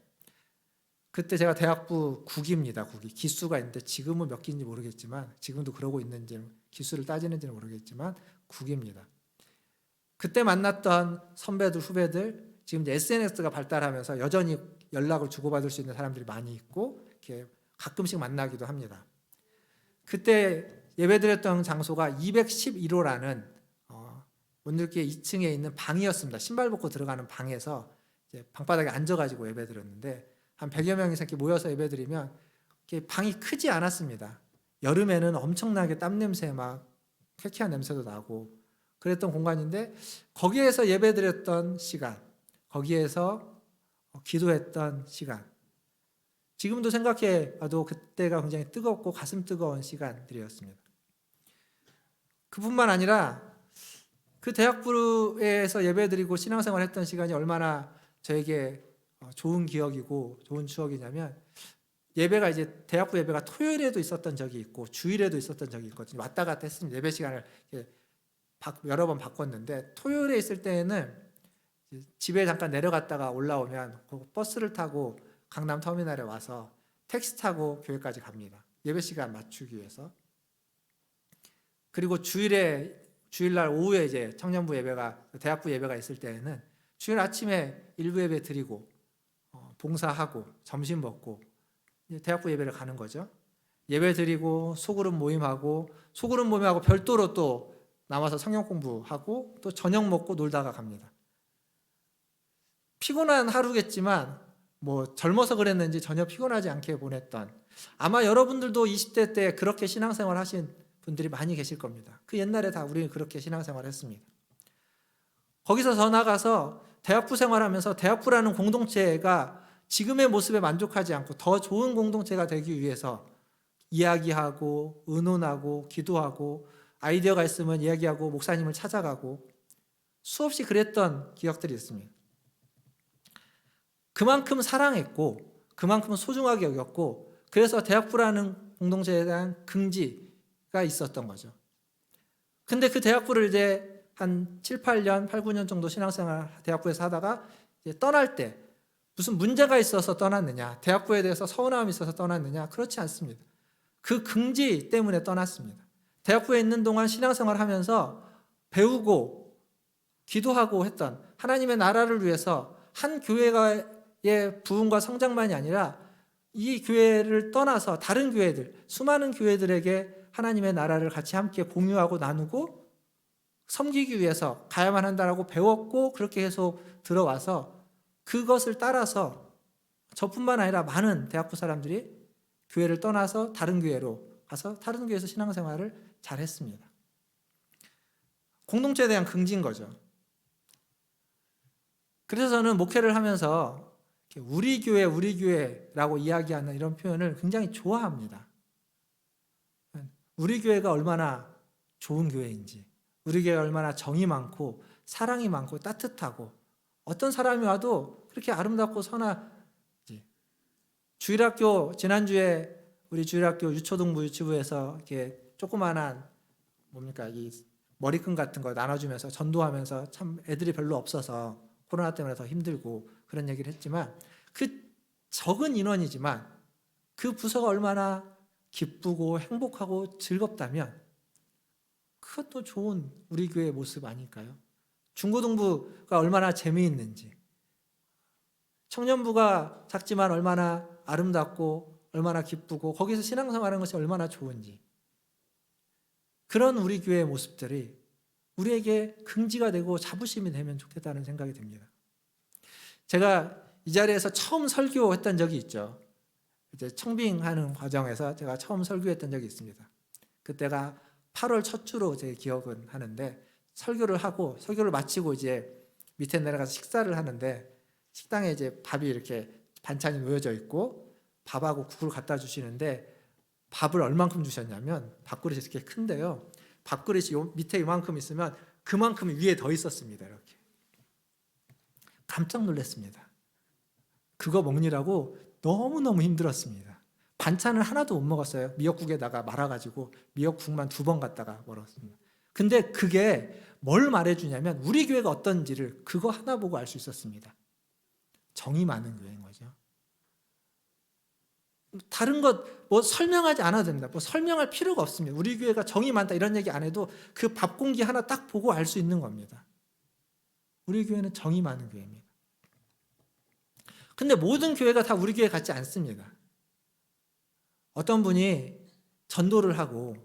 그때 제가 대학부 국입니다. 국이 기수가 있는데 지금은 몇 기인지 모르겠지만, 지금도 그러고 있는지 기수를 따지는지는 모르겠지만 국입니다. 그때 만났던 선배들, 후배들, 지금 이제 SNS가 발달하면서 여전히 연락을 주고받을 수 있는 사람들이 많이 있고, 이렇게 가끔씩 만나기도 합니다. 그때 예배드렸던 장소가 211호라는 온누리교회 2층에 있는 방이었습니다. 신발 벗고 들어가는 방에서 이제 방바닥에 앉아가지고 예배드렸는데, 한 100여 명이 이렇게 모여서 예배드리면 방이 크지 않았습니다. 여름에는 엄청나게 땀 냄새, 막 쾌쾌한 냄새도 나고 그랬던 공간인데, 거기에서 예배드렸던 시간, 거기에서 기도했던 시간, 지금도 생각해 봐도 그때가 굉장히 뜨겁고 가슴 뜨거운 시간들이었습니다. 그뿐만 아니라 그 대학부에서 예배드리고 신앙생활 했던 시간이 얼마나 저에게 좋은 기억이고 좋은 추억이냐면, 예배가 이제 대학부 예배가 토요일에도 있었던 적이 있고 주일에도 있었던 적이 있거든요. 왔다 갔다 했습니다. 예배 시간을 여러 번 바꿨는데, 토요일에 있을 때에는 집에 잠깐 내려갔다가 올라오면 버스를 타고 강남 터미널에 와서 택시 타고 교회까지 갑니다. 예배 시간 맞추기 위해서. 그리고 주일날 오후에 이제 청년부 예배가, 대학부 예배가 있을 때에는 주일 아침에 일부 예배 드리고 봉사하고 점심 먹고 대학부 예배를 가는 거죠. 예배 드리고 소그룹 모임하고 별도로 또 나와서 성경 공부하고 또 저녁 먹고 놀다가 갑니다. 피곤한 하루겠지만 젊어서 그랬는지 전혀 피곤하지 않게 보냈던, 아마 여러분들도 20대 때 그렇게 신앙생활 하신 분들이 많이 계실 겁니다. 그 옛날에 다 우리는 그렇게 신앙생활 했습니다. 거기서 더 나가서 대학부 생활하면서 대학부라는 공동체가 지금의 모습에 만족하지 않고 더 좋은 공동체가 되기 위해서 이야기하고 의논하고 기도하고 아이디어가 있으면 이야기하고 목사님을 찾아가고 수없이 그랬던 기억들이 있습니다. 그만큼 사랑했고 그만큼 소중하게 여겼고, 그래서 대학부라는 공동체에 대한 긍지가 있었던 거죠. 근데 그 대학부를 이제 한 7, 8년, 8, 9년 정도 신앙생활 대학부에서 하다가 이제 떠날 때 무슨 문제가 있어서 떠났느냐, 대학부에 대해서 서운함이 있어서 떠났느냐, 그렇지 않습니다. 그 긍지 때문에 떠났습니다. 대학부에 있는 동안 신앙생활 하면서 배우고 기도하고 했던 하나님의 나라를 위해서 한 교회의 부흥과 성장만이 아니라 이 교회를 떠나서 다른 교회들, 수많은 교회들에게 하나님의 나라를 같이 함께 공유하고 나누고 섬기기 위해서 가야만 한다라고 배웠고, 그렇게 해서 들어와서 그것을 따라서 저뿐만 아니라 많은 대학부 사람들이 교회를 떠나서 다른 교회로 가서 다른 교회에서 신앙생활을 잘했습니다. 공동체에 대한 긍지인 거죠. 그래서 저는 목회를 하면서 우리 교회라고 이야기하는 이런 표현을 굉장히 좋아합니다. 우리 교회가 얼마나 좋은 교회인지, 우리 교회가 얼마나 정이 많고 사랑이 많고 따뜻하고, 어떤 사람이 와도 그렇게 아름답고 선하지. 주일학교, 지난주에 우리 주일학교 유초등부 유치부에서 이렇게 조그만한 이 머리끈 같은 거 나눠주면서 전도하면서 참 애들이 별로 없어서 코로나 때문에 더 힘들고 그런 얘기를 했지만, 그 적은 인원이지만 그 부서가 얼마나 기쁘고 행복하고 즐겁다면 그것도 좋은 우리 교회의 모습 아닐까요? 중고등부가 얼마나 재미있는지, 청년부가 작지만 얼마나 아름답고 얼마나 기쁘고 거기서 신앙생활하는 것이 얼마나 좋은지, 그런 우리 교회의 모습들이 우리에게 긍지가 되고 자부심이 되면 좋겠다는 생각이 듭니다. 제가 이 자리에서 처음 설교했던 적이 있죠. 이제 청빙하는 과정에서 제가 처음 설교했던 적이 있습니다. 그때가 8월 첫 주로 제 기억은 하는데, 설교를 하고 설교를 마치고 이제 밑에 내려가서 식사를 하는데, 식당에 이제 밥이 이렇게 반찬이 놓여져 있고 밥하고 국을 갖다 주시는데, 밥을 얼만큼 주셨냐면 밥그릇이 이렇게 큰데요, 밥그릇이 밑에 이만큼 있으면 그만큼 위에 더 있었습니다. 이렇게 깜짝 놀랐습니다. 그거 먹느라고 너무너무 힘들었습니다. 반찬을 하나도 못 먹었어요. 미역국에다가 말아가지고 미역국만 2번 갖다가 먹었습니다. 근데 그게 뭘 말해주냐면 우리 교회가 어떤지를 그거 하나 보고 알 수 있었습니다. 정이 많은 교회인 거죠. 다른 것 뭐 설명하지 않아도 됩니다. 뭐 설명할 필요가 없습니다. 우리 교회가 정이 많다 이런 얘기 안 해도 그 밥 공기 하나 딱 보고 알 수 있는 겁니다. 우리 교회는 정이 많은 교회입니다. 근데 모든 교회가 다 우리 교회 같지 않습니다. 어떤 분이 전도를 하고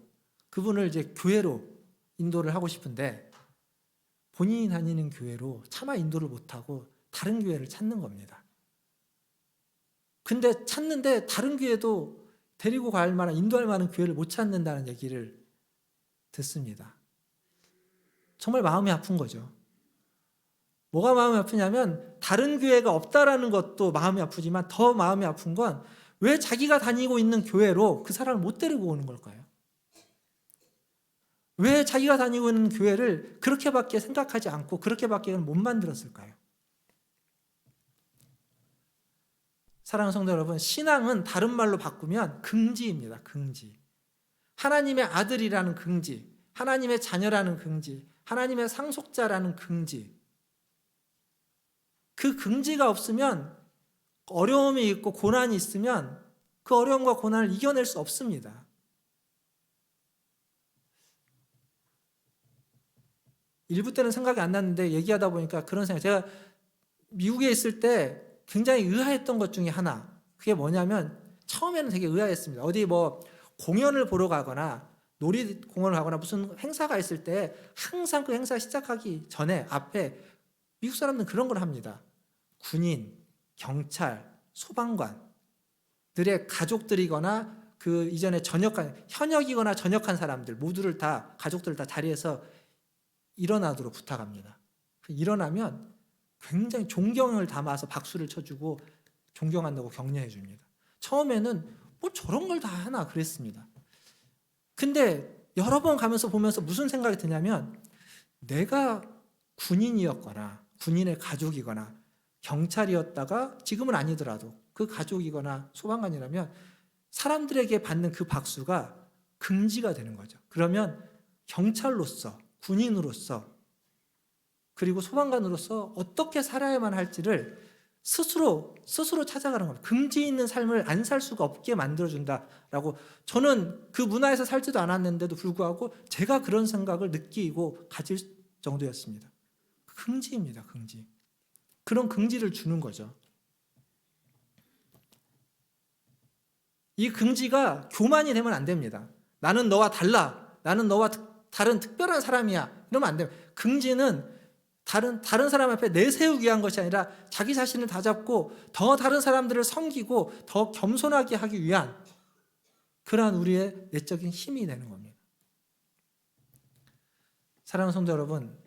그분을 이제 교회로 인도를 하고 싶은데 본인이 다니는 교회로 차마 인도를 못하고 다른 교회를 찾는 겁니다. 근데 찾는데 다른 교회도 데리고 갈 만한, 인도할 만한 교회를 못 찾는다는 얘기를 듣습니다. 정말 마음이 아픈 거죠. 뭐가 마음이 아프냐면 다른 교회가 없다라는 것도 마음이 아프지만 더 마음이 아픈 건 왜 자기가 다니고 있는 교회로 그 사람을 못 데리고 오는 걸까요? 왜 자기가 다니고 있는 교회를 그렇게밖에 생각하지 않고 그렇게밖에 못 만들었을까요? 사랑하는 성도 여러분, 신앙은 다른 말로 바꾸면 긍지입니다. 긍지. 하나님의 아들이라는 긍지, 하나님의 자녀라는 긍지, 하나님의 상속자라는 긍지. 그 긍지가 없으면, 어려움이 있고 고난이 있으면 그 어려움과 고난을 이겨낼 수 없습니다. 일부 때는 생각이 안 났는데 얘기하다 보니까 그런 생각, 제가 미국에 있을 때 굉장히 의아했던 것 중에 하나, 그게 뭐냐면 처음에는 되게 의아했습니다. 어디 뭐 공연을 보러 가거나 놀이공원을 가거나 무슨 행사가 있을 때 항상 그 행사 시작하기 전에 앞에 미국 사람들은 그런 걸 합니다. 군인, 경찰, 소방관들의 가족들이거나 그 이전에 현역이거나 전역한 사람들 모두를 다, 가족들을 다 자리에서 일어나도록 부탁합니다. 일어나면 굉장히 존경을 담아서 박수를 쳐주고 존경한다고 격려해 줍니다. 처음에는 뭐 저런 걸 다 하나 그랬습니다. 근데 여러 번 가면서 보면서 무슨 생각이 드냐면, 내가 군인이었거나 군인의 가족이거나 경찰이었다가 지금은 아니더라도 그 가족이거나 소방관이라면 사람들에게 받는 그 박수가 긍지가 되는 거죠. 그러면 경찰로서, 군인으로서, 그리고 소방관으로서 어떻게 살아야만 할지를 스스로 찾아가는 겁니다. 긍지 있는 삶을 안 살 수가 없게 만들어준다라고, 저는 그 문화에서 살지도 않았는데도 불구하고 제가 그런 생각을 느끼고 가질 정도였습니다. 긍지입니다. 긍지. 그런 긍지를 주는 거죠. 이 긍지가 교만이 되면 안 됩니다. 나는 너와 달라. 나는 너와 다른 특별한 사람이야. 이러면 안 됩니다. 긍지는 다른 사람 앞에 내세우기 위한 것이 아니라 자기 자신을 다잡고 더 다른 사람들을 섬기고 더 겸손하게 하기 위한 그러한 우리의 내적인 힘이 되는 겁니다. 사랑하는 성도 여러분,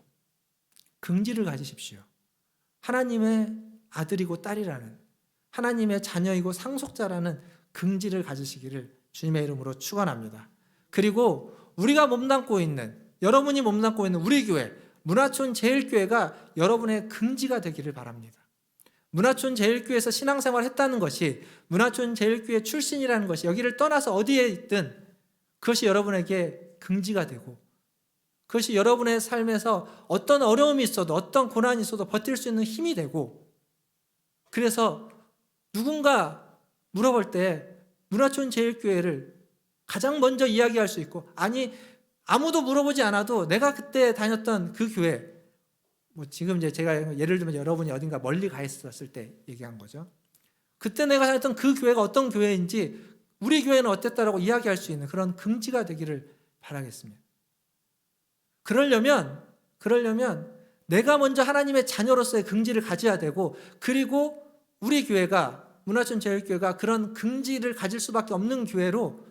긍지를 가지십시오. 하나님의 아들이고 딸이라는, 하나님의 자녀이고 상속자라는 긍지를 가지시기를 주님의 이름으로 축원합니다. 그리고 우리가 몸담고 있는, 여러분이 몸담고 있는 우리 교회 문화촌 제일교회가 여러분의 긍지가 되기를 바랍니다. 문화촌 제일교회에서 신앙생활을 했다는 것이, 문화촌 제일교회 출신이라는 것이 여기를 떠나서 어디에 있든 그것이 여러분에게 긍지가 되고, 그것이 여러분의 삶에서 어떤 어려움이 있어도 어떤 고난이 있어도 버틸 수 있는 힘이 되고, 그래서 누군가 물어볼 때 문화촌 제일교회를 가장 먼저 이야기할 수 있고, 아니 아무도 물어보지 않아도 내가 그때 다녔던 그 교회, 뭐 지금 이제 제가 예를 들면 여러분이 어딘가 멀리 가 있었을 때 얘기한 거죠. 그때 내가 다녔던 그 교회가 어떤 교회인지, 우리 교회는 어땠다라고 이야기할 수 있는 그런 긍지가 되기를 바라겠습니다. 그러려면 내가 먼저 하나님의 자녀로서의 긍지를 가져야 되고, 그리고 우리 교회가, 문화촌 제일교회가 그런 긍지를 가질 수밖에 없는 교회로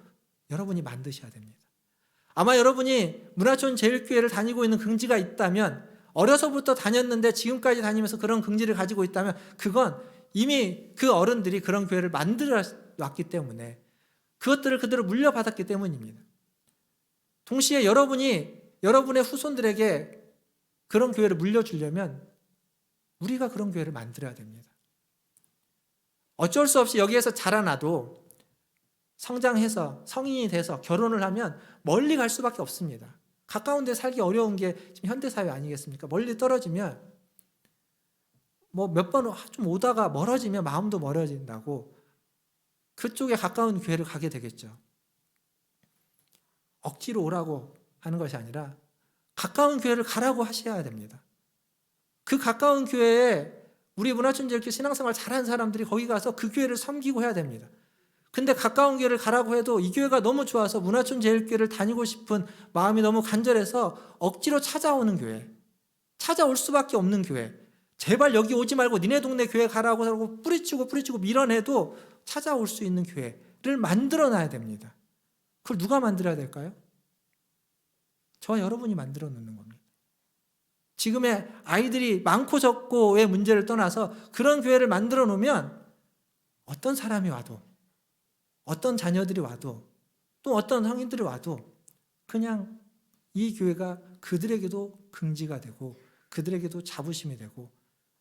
여러분이 만드셔야 됩니다. 아마 여러분이 문화촌 제일교회를 다니고 있는 긍지가 있다면, 어려서부터 다녔는데 지금까지 다니면서 그런 긍지를 가지고 있다면, 그건 이미 그 어른들이 그런 교회를 만들어 왔기 때문에, 그것들을 그대로 물려받았기 때문입니다. 동시에 여러분이 여러분의 후손들에게 그런 교회를 물려주려면 우리가 그런 교회를 만들어야 됩니다. 어쩔 수 없이 여기에서 자라나도 성장해서 성인이 돼서 결혼을 하면 멀리 갈 수밖에 없습니다. 가까운 데 살기 어려운 게 지금 현대사회 아니겠습니까? 멀리 떨어지면 뭐 몇 번 좀 오다가 멀어지면 마음도 멀어진다고 그쪽에 가까운 교회를 가게 되겠죠. 억지로 오라고 하는 것이 아니라 가까운 교회를 가라고 하셔야 됩니다. 그 가까운 교회에 우리 문화촌 제일교회 신앙생활 잘하는 사람들이 거기 가서 그 교회를 섬기고 해야 됩니다. 근데 가까운 교회를 가라고 해도 이 교회가 너무 좋아서 문화촌 제일교회를 다니고 싶은 마음이 너무 간절해서 억지로 찾아오는 교회, 찾아올 수밖에 없는 교회, 제발 여기 오지 말고 니네 동네 교회 가라고 하고 뿌리치고 밀어내도 찾아올 수 있는 교회를 만들어놔야 됩니다. 그걸 누가 만들어야 될까요? 저와 여러분이 만들어 놓는 겁니다. 지금의 아이들이 많고 적고의 문제를 떠나서 그런 교회를 만들어 놓으면 어떤 사람이 와도, 어떤 자녀들이 와도, 또 어떤 성인들이 와도 그냥 이 교회가 그들에게도 긍지가 되고 그들에게도 자부심이 되고,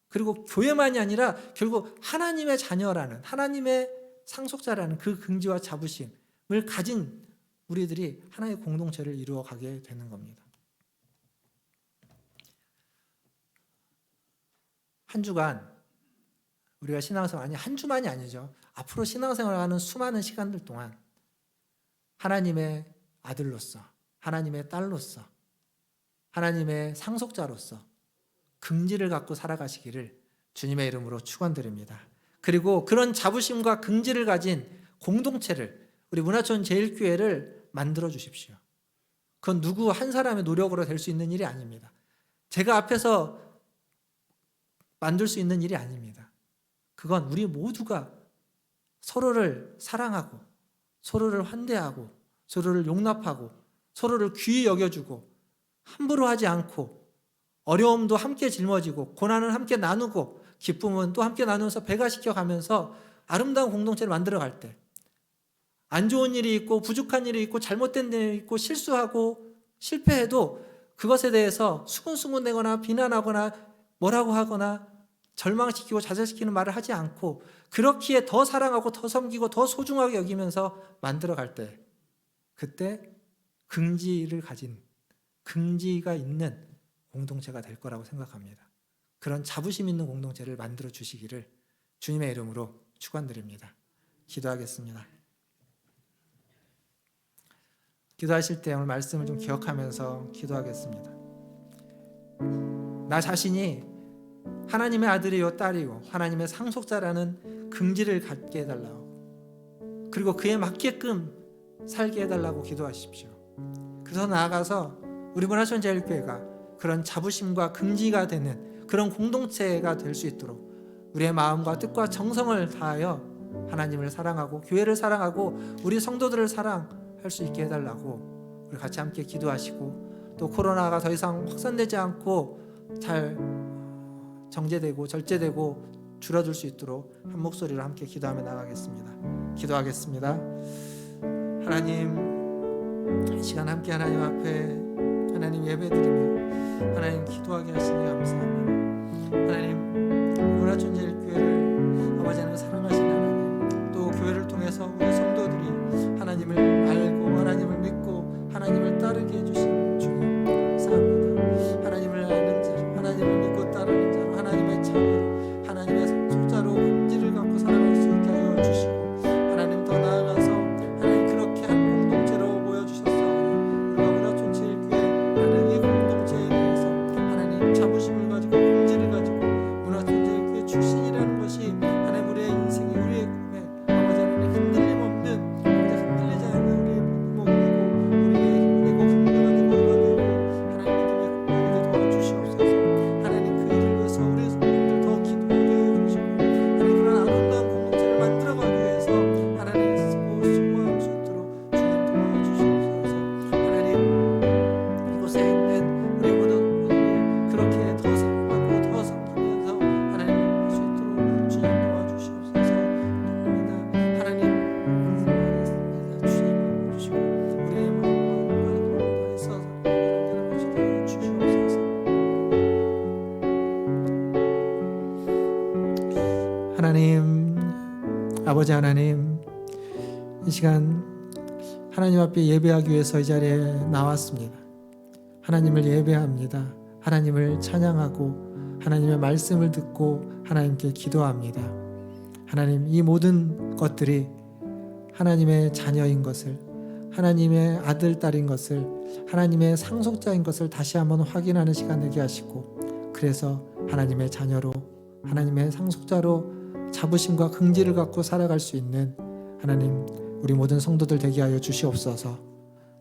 그리고 교회만이 아니라 결국 하나님의 자녀라는, 하나님의 상속자라는 그 긍지와 자부심을 가진 우리들이 하나의 공동체를 이루어가게 되는 겁니다. 한 주간 우리가 신앙생활, 아니 한 주만이 아니죠. 앞으로 신앙생활을 하는 수많은 시간들 동안 하나님의 아들로서, 하나님의 딸로서, 하나님의 상속자로서 긍지를 갖고 살아가시기를 주님의 이름으로 축원드립니다. 그리고 그런 자부심과 긍지를 가진 공동체를, 우리 문화촌 제일교회를 만들어 주십시오. 그건 누구 한 사람의 노력으로 될 수 있는 일이 아닙니다. 제가 앞에서 만들 수 있는 일이 아닙니다. 그건 우리 모두가 서로를 사랑하고, 서로를 환대하고, 서로를 용납하고, 서로를 귀히 여겨주고, 함부로 하지 않고, 어려움도 함께 짊어지고, 고난을 함께 나누고, 기쁨은 또 함께 나누면서 배가시켜 가면서 아름다운 공동체를 만들어갈 때, 안 좋은 일이 있고 부족한 일이 있고 잘못된 일이 있고 실수하고 실패해도 그것에 대해서 수군수군대거나 비난하거나 뭐라고 하거나 절망시키고 좌절시키는 말을 하지 않고 그렇기에 더 사랑하고 더 섬기고 더 소중하게 여기면서 만들어갈 때, 그때 긍지를 가진, 긍지가 있는 공동체가 될 거라고 생각합니다. 그런 자부심 있는 공동체를 만들어 주시기를 주님의 이름으로 축원드립니다. 기도하겠습니다. 기도하실 때 오늘 말씀을 좀 기억하면서 기도하겠습니다. 나 자신이 하나님의 아들이요 딸이요 하나님의 상속자라는 긍지를 갖게 해달라고, 그리고 그에 맞게끔 살게 해달라고 기도하십시오. 그래서 나아가서 우리 문화촌제일교회가 그런 자부심과 긍지가 되는 그런 공동체가 될 수 있도록 우리의 마음과 뜻과 정성을 다하여 하나님을 사랑하고 교회를 사랑하고 우리 성도들을 사랑할 수 있게 해달라고 우리 같이 함께 기도하시고, 또 코로나가 더 이상 확산되지 않고 잘 정제되고 절제되고 줄어들 수 있도록 한 목소리로 함께 기도하며 나가겠습니다. 기도하겠습니다. 하나님, 이 시간 함께 하나님 앞에 하나님 예배드리며 하나님 기도하게 하시니 감사합니다. 하나님, 문화촌제일교회를 아버지 하나님 사랑하시는 하나님, 또 교회를 통해서 우리 성도들이 하나님을 알고 하나님을 믿고 하나님을 따르게 해주신 주님 감사합니다. 하나님을 아는 자, 하나님을 믿고 따르는 자, 하나님의 자녀, 하나님의 상속자로 긍지를 갖고 살아갈 수 있게 하여 주시고, 하나님 더 나아가서 하나님 그렇게 한 공동체로 보여주셨사오니 우리가 문화촌제일교회 하나님 이 공동체에 대해서 하나님 자부심을 가지고 긍지를 가지고 문화촌제일교회 출신이라는 것이 하나님 우리의 인생이 우리의 꿈에 아버지 하나님 흔들림 없는, 흔들리지 않는 우리의 목이고 우리의 힘이고 긍정하게 보여가되고 하나님 믿음의 꿈을 도와주시옵소서. 하나님 그 일을 위해서 우리 성도들 더 기도하게 해주시고 하나님 그런 아름다운 공동체를 만들어가기 위해서 하나님 쓰고 수고할 수 있도록 주님 도와주시옵소서. 하나님 이곳에 있는 우리 모든 분들이 그렇게 더 사랑하고 더 섬기면서 하나님 할 수 있도록 주님 도와주시옵소서. 돕니다. 하나님 감사하겠습니다. 주님 도와주시고 우리의 마음과 마음을 다해서 하나님 모시게 주시옵소서. 하나님, 아버지 하나님, 이 시간 하나님 앞에 예배하기 위해서 이 자리에 나왔습니다. 하나님을 예배합니다. 하나님을 찬양하고 하나님의 말씀을 듣고 하나님께 기도합니다. 하나님, 이 모든 것들이 하나님의 자녀인 것을, 하나님의 아들, 딸인 것을, 하나님의 상속자인 것을 다시 한번 확인하는 시간 되게 하시고, 그래서 하나님의 자녀로, 하나님의 상속자로 자부심과 긍지를 갖고 살아갈 수 있는 하나님 우리 모든 성도들 되게 하여 주시옵소서.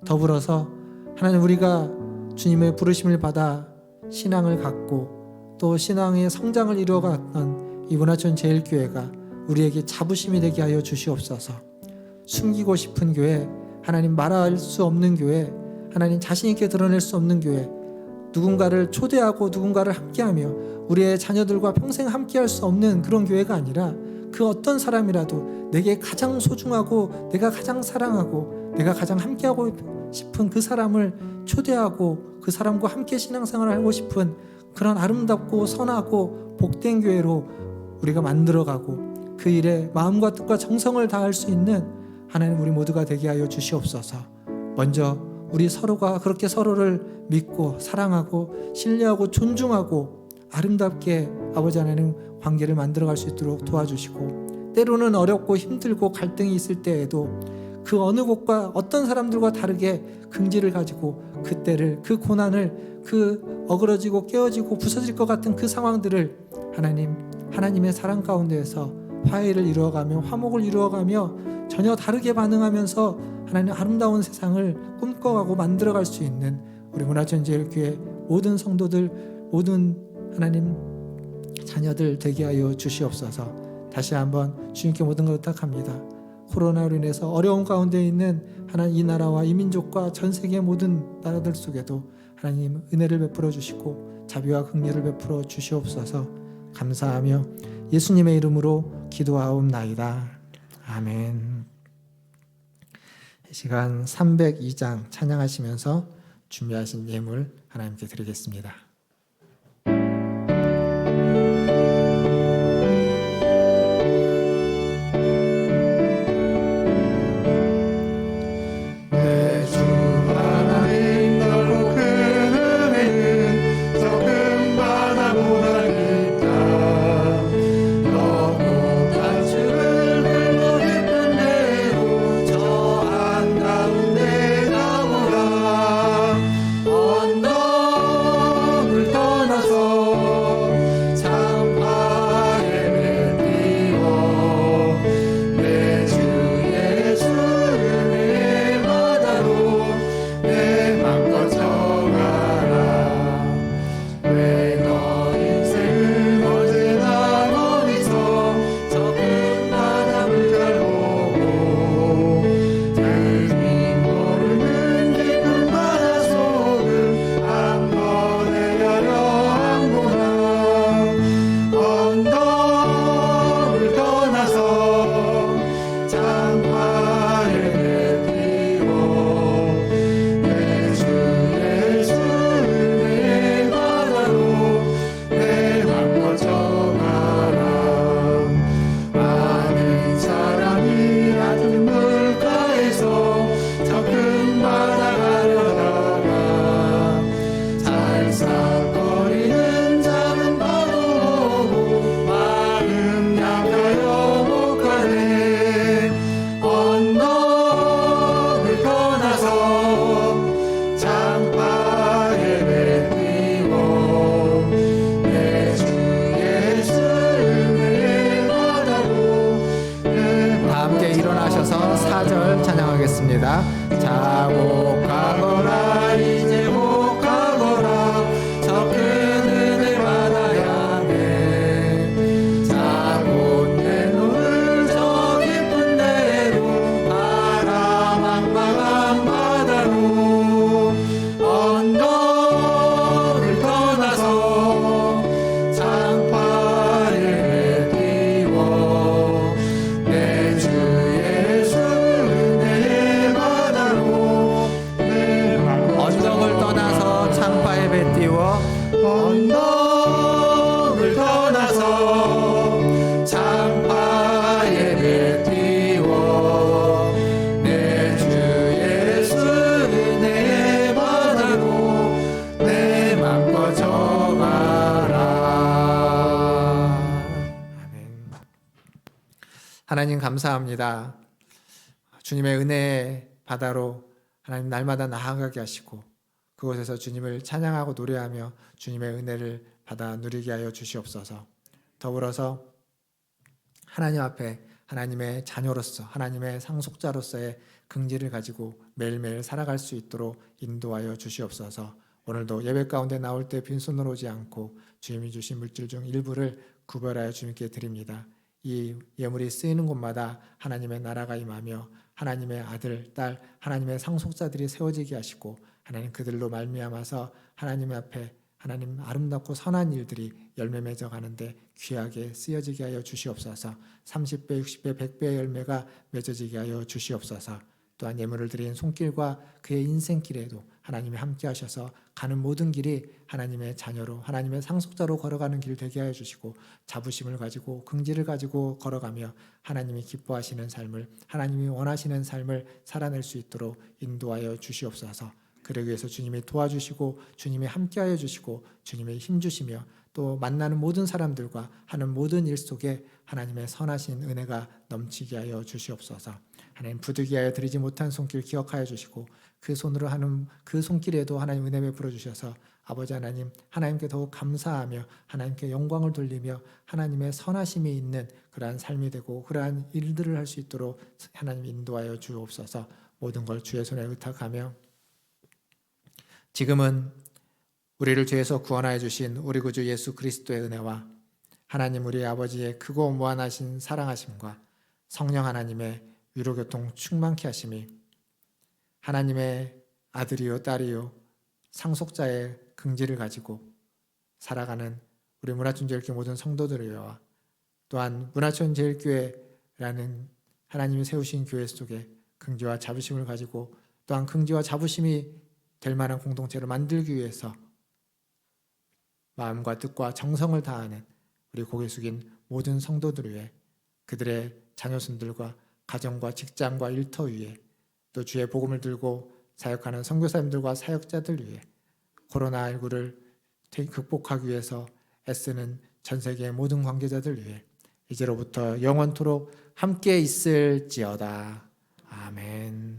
더불어서 하나님, 우리가 주님의 부르심을 받아 신앙을 갖고 또 신앙의 성장을 이루어갔던 이 문화촌제일교회가 우리에게 자부심이 되게 하여 주시옵소서. 숨기고 싶은 교회, 하나님 말할 수 없는 교회, 하나님 자신 있게 드러낼 수 없는 교회, 누군가를 초대하고 누군가를 함께하며 우리의 자녀들과 평생 함께할 수 없는 그런 교회가 아니라, 그 어떤 사람이라도 내게 가장 소중하고 내가 가장 사랑하고 내가 가장 함께하고 싶은 그 사람을 초대하고 그 사람과 함께 신앙생활을 하고 싶은 그런 아름답고 선하고 복된 교회로 우리가 만들어가고 그 일에 마음과 뜻과 정성을 다할 수 있는 하나님 우리 모두가 되게 하여 주시옵소서. 먼저 우리 서로가 그렇게 서로를 믿고 사랑하고 신뢰하고 존중하고 아름답게 아버지 하나님 관계를 만들어갈 수 있도록 도와주시고, 때로는 어렵고 힘들고 갈등이 있을 때에도 그 어느 곳과 어떤 사람들과 다르게 긍지를 가지고 그때를, 그 고난을, 그 어그러지고 깨어지고 부서질 것 같은 그 상황들을 하나님의 사랑 가운데에서 화해를 이루어가며 화목을 이루어가며 전혀 다르게 반응하면서 하나님 아름다운 세상을 꿈꿔가고 만들어갈 수 있는 우리 문화촌제일교회 모든 성도들, 모든 하나님 자녀들 되게 하여 주시옵소서. 다시 한번 주님께 모든 걸 부탁합니다. 코로나로 인해서 어려운 가운데 있는 하나님 이 나라와 이 민족과 전 세계 모든 나라들 속에도 하나님 은혜를 베풀어 주시고 자비와 긍휼을 베풀어 주시옵소서. 감사하며 예수님의 이름으로 기도하옵나이다. 아멘. 이 시간 302장 찬양하시면서 준비하신 예물 하나님께 드리겠습니다. 일어나셔서 4절 찬양하겠습니다. 자고 가거라 이제 못 가거라 저 큰 은혜 받아야 해. 자고 내 눈을 저 깊은 데로 바람 막막한 바다로 언덕을 떠나서 창파를 띄워 내 주 예수 은혜의 바다로 언덕을 떠나서 창파에 배 띄워 언덕을 떠나서 창파에 배 띄워 내 주 예수 은혜의 바다로 내 맘 꺼져가라. 아멘. 하나님 감사합니다. 주님의 은혜의 바다로 하나님 날마다 나아가게 하시고 그곳에서 주님을 찬양하고 노래하며 주님의 은혜를 받아 누리게 하여 주시옵소서. 더불어서 하나님 앞에 하나님의 자녀로서 하나님의 상속자로서의 긍지를 가지고 매일매일 살아갈 수 있도록 인도하여 주시옵소서. 오늘도 예배 가운데 나올 때 빈손으로 오지 않고 주님이 주신 물질 중 일부를 구별하여 주님께 드립니다. 이 예물이 쓰이는 곳마다 하나님의 나라가 임하며 하나님의 아들, 딸, 하나님의 상속자들이 세워지게 하시고 하나님 그들로 말미암아서 하나님 앞에 하나님 아름답고 선한 일들이 열매 맺어 가는데 귀하게 쓰여지게 하여 주시옵소서. 30배, 60배, 100배의 열매가 맺어지게 하여 주시옵소서. 또한 예물을 드린 손길과 그의 인생길에도 하나님이 함께 하셔서 가는 모든 길이 하나님의 자녀로 하나님의 상속자로 걸어가는 길 되게 하여 주시고 자부심을 가지고 긍지를 가지고 걸어가며 하나님이 기뻐하시는 삶을 하나님이 원하시는 삶을 살아낼 수 있도록 인도하여 주시옵소서. 그러기 위해서 주님이 도와주시고 주님이 함께하여 주시고 주님의 힘주시며 또 만나는 모든 사람들과 하는 모든 일 속에 하나님의 선하신 은혜가 넘치게 하여 주시옵소서. 하나님 부득이하여 드리지 못한 손길 기억하여 주시고 그 손으로 하는 그 손길에도 하나님 은혜 베풀어 주셔서 아버지 하나님 하나님께 더욱 감사하며 하나님께 영광을 돌리며 하나님의 선하심이 있는 그러한 삶이 되고 그러한 일들을 할 수 있도록 하나님 인도하여 주옵소서. 모든 걸 주의 손에 의탁하며 지금은 우리를 죄에서 구원하여 주신 우리 구주 예수 그리스도의 은혜와 하나님 우리 아버지의 크고 무한하신 사랑하심과 성령 하나님의 위로교통 충만케 하심이 하나님의 아들이요 딸이요 상속자의 긍지를 가지고 살아가는 우리 문화촌제일교회 모든 성도들과 또한 문화촌제일교회라는 하나님이 세우신 교회 속에 긍지와 자부심을 가지고 또한 긍지와 자부심이 될 만한 공동체를 만들기 위해서 마음과 뜻과 정성을 다하는 우리 고개 숙인 모든 성도들 위해 그들의 자녀손들과 가정과 직장과 일터 위에 또 주의 복음을 들고 사역하는 선교사님들과 사역자들 위해 코로나19를 극복하기 위해서 애쓰는 전 세계의 모든 관계자들 위해 이제로부터 영원토록 함께 있을지어다. 아멘.